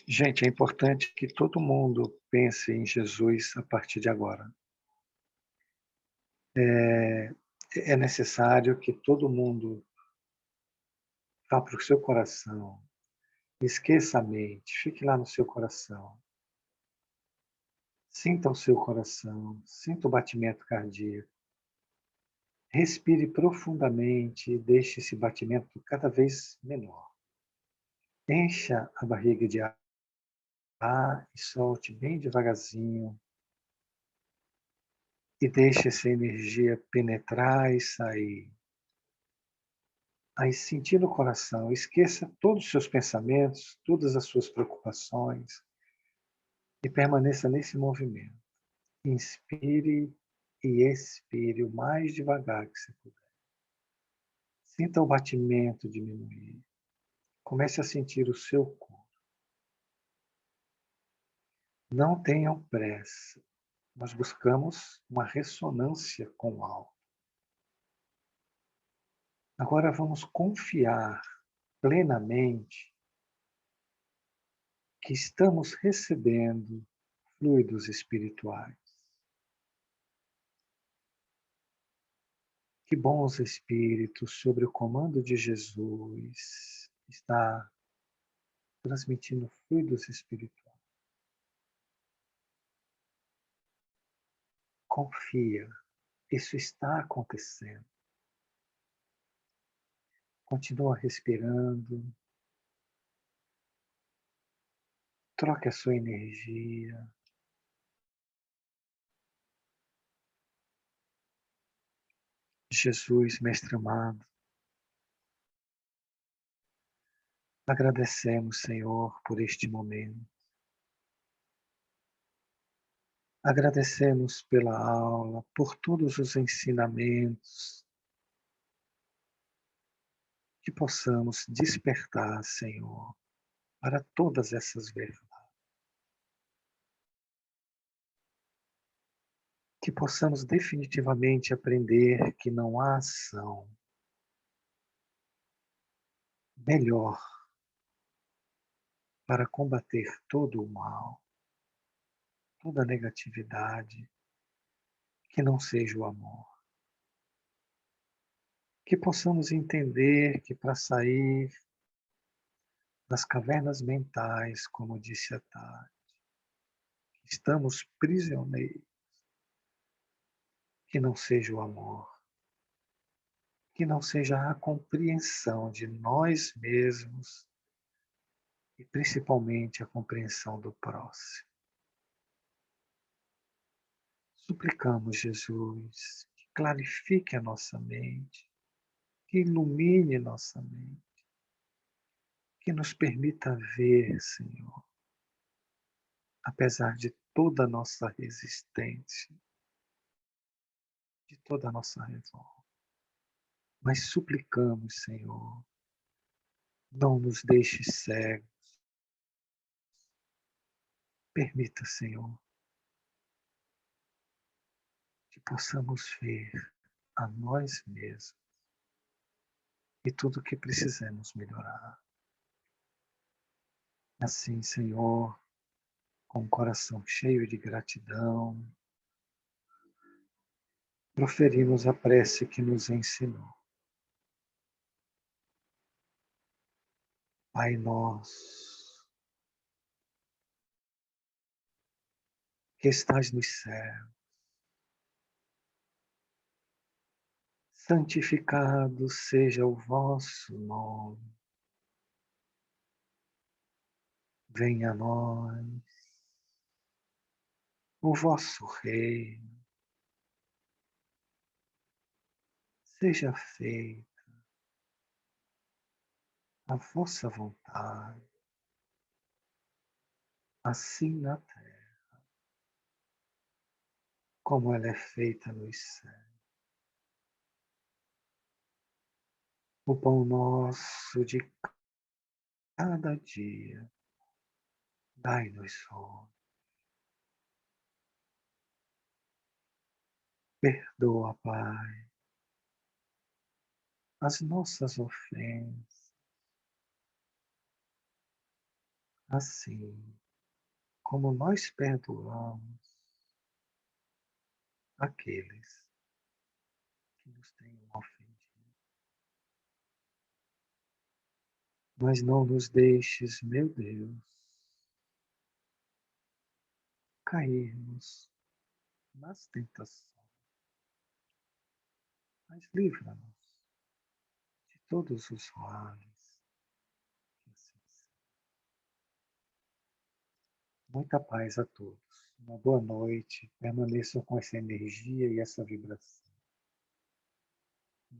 Gente, é importante que todo mundo pense em Jesus a partir de agora. É necessário que todo mundo vá para o seu coração, esqueça a mente, fique lá no seu coração. Sinta o seu coração, sinta o batimento cardíaco. Respire profundamente e deixe esse batimento cada vez menor. Encha a barriga de ar e solte bem devagarzinho. E deixe essa energia penetrar e sair. Aí, sentir no coração, esqueça todos os seus pensamentos, todas as suas preocupações e permaneça nesse movimento. Inspire e expire o mais devagar que você puder. Sinta o batimento diminuir. Comece a sentir o seu corpo. Não tenham pressa. Nós buscamos uma ressonância com o alto. Agora vamos confiar plenamente que estamos recebendo fluidos espirituais. Que bons espíritos, sob o comando de Jesus, está transmitindo fluidos espirituais. Confia, isso está acontecendo. Continua respirando. Troque a sua energia. Jesus, Mestre amado, agradecemos, Senhor, por este momento. Agradecemos pela aula, por todos os ensinamentos, que possamos despertar, Senhor, para todas essas verdades. Que possamos definitivamente aprender que não há ação melhor para combater todo o mal, toda a negatividade, que não seja o amor. Que possamos entender que para sair das cavernas mentais, como disse a Tati, estamos prisioneiros, que não seja o amor, que não seja a compreensão de nós mesmos e principalmente a compreensão do próximo. Suplicamos, Jesus, que clarifique a nossa mente, que ilumine nossa mente, que nos permita ver, Senhor, apesar de toda a nossa resistência, de toda a nossa revolta. Mas suplicamos, Senhor, não nos deixe cegos. Permita, Senhor, que possamos ver a nós mesmos e tudo o que precisamos melhorar. Assim, Senhor, com o coração cheio de gratidão, proferimos a prece que nos ensinou. Pai nosso, que estás nos céus, santificado seja o vosso nome. Venha a nós o vosso reino. Seja feita a vossa vontade, assim na terra, como ela é feita nos céus. O pão nosso de cada dia, dai-nos hoje. Perdoa, Pai, as nossas ofensas, assim como nós perdoamos aqueles que nos tenham ofendido. Mas não nos deixes, meu Deus, cairmos nas tentações, mas livra-nos de todos os males. Que assim seja. Muita paz a todos. Uma boa noite. Permaneçam com essa energia e essa vibração.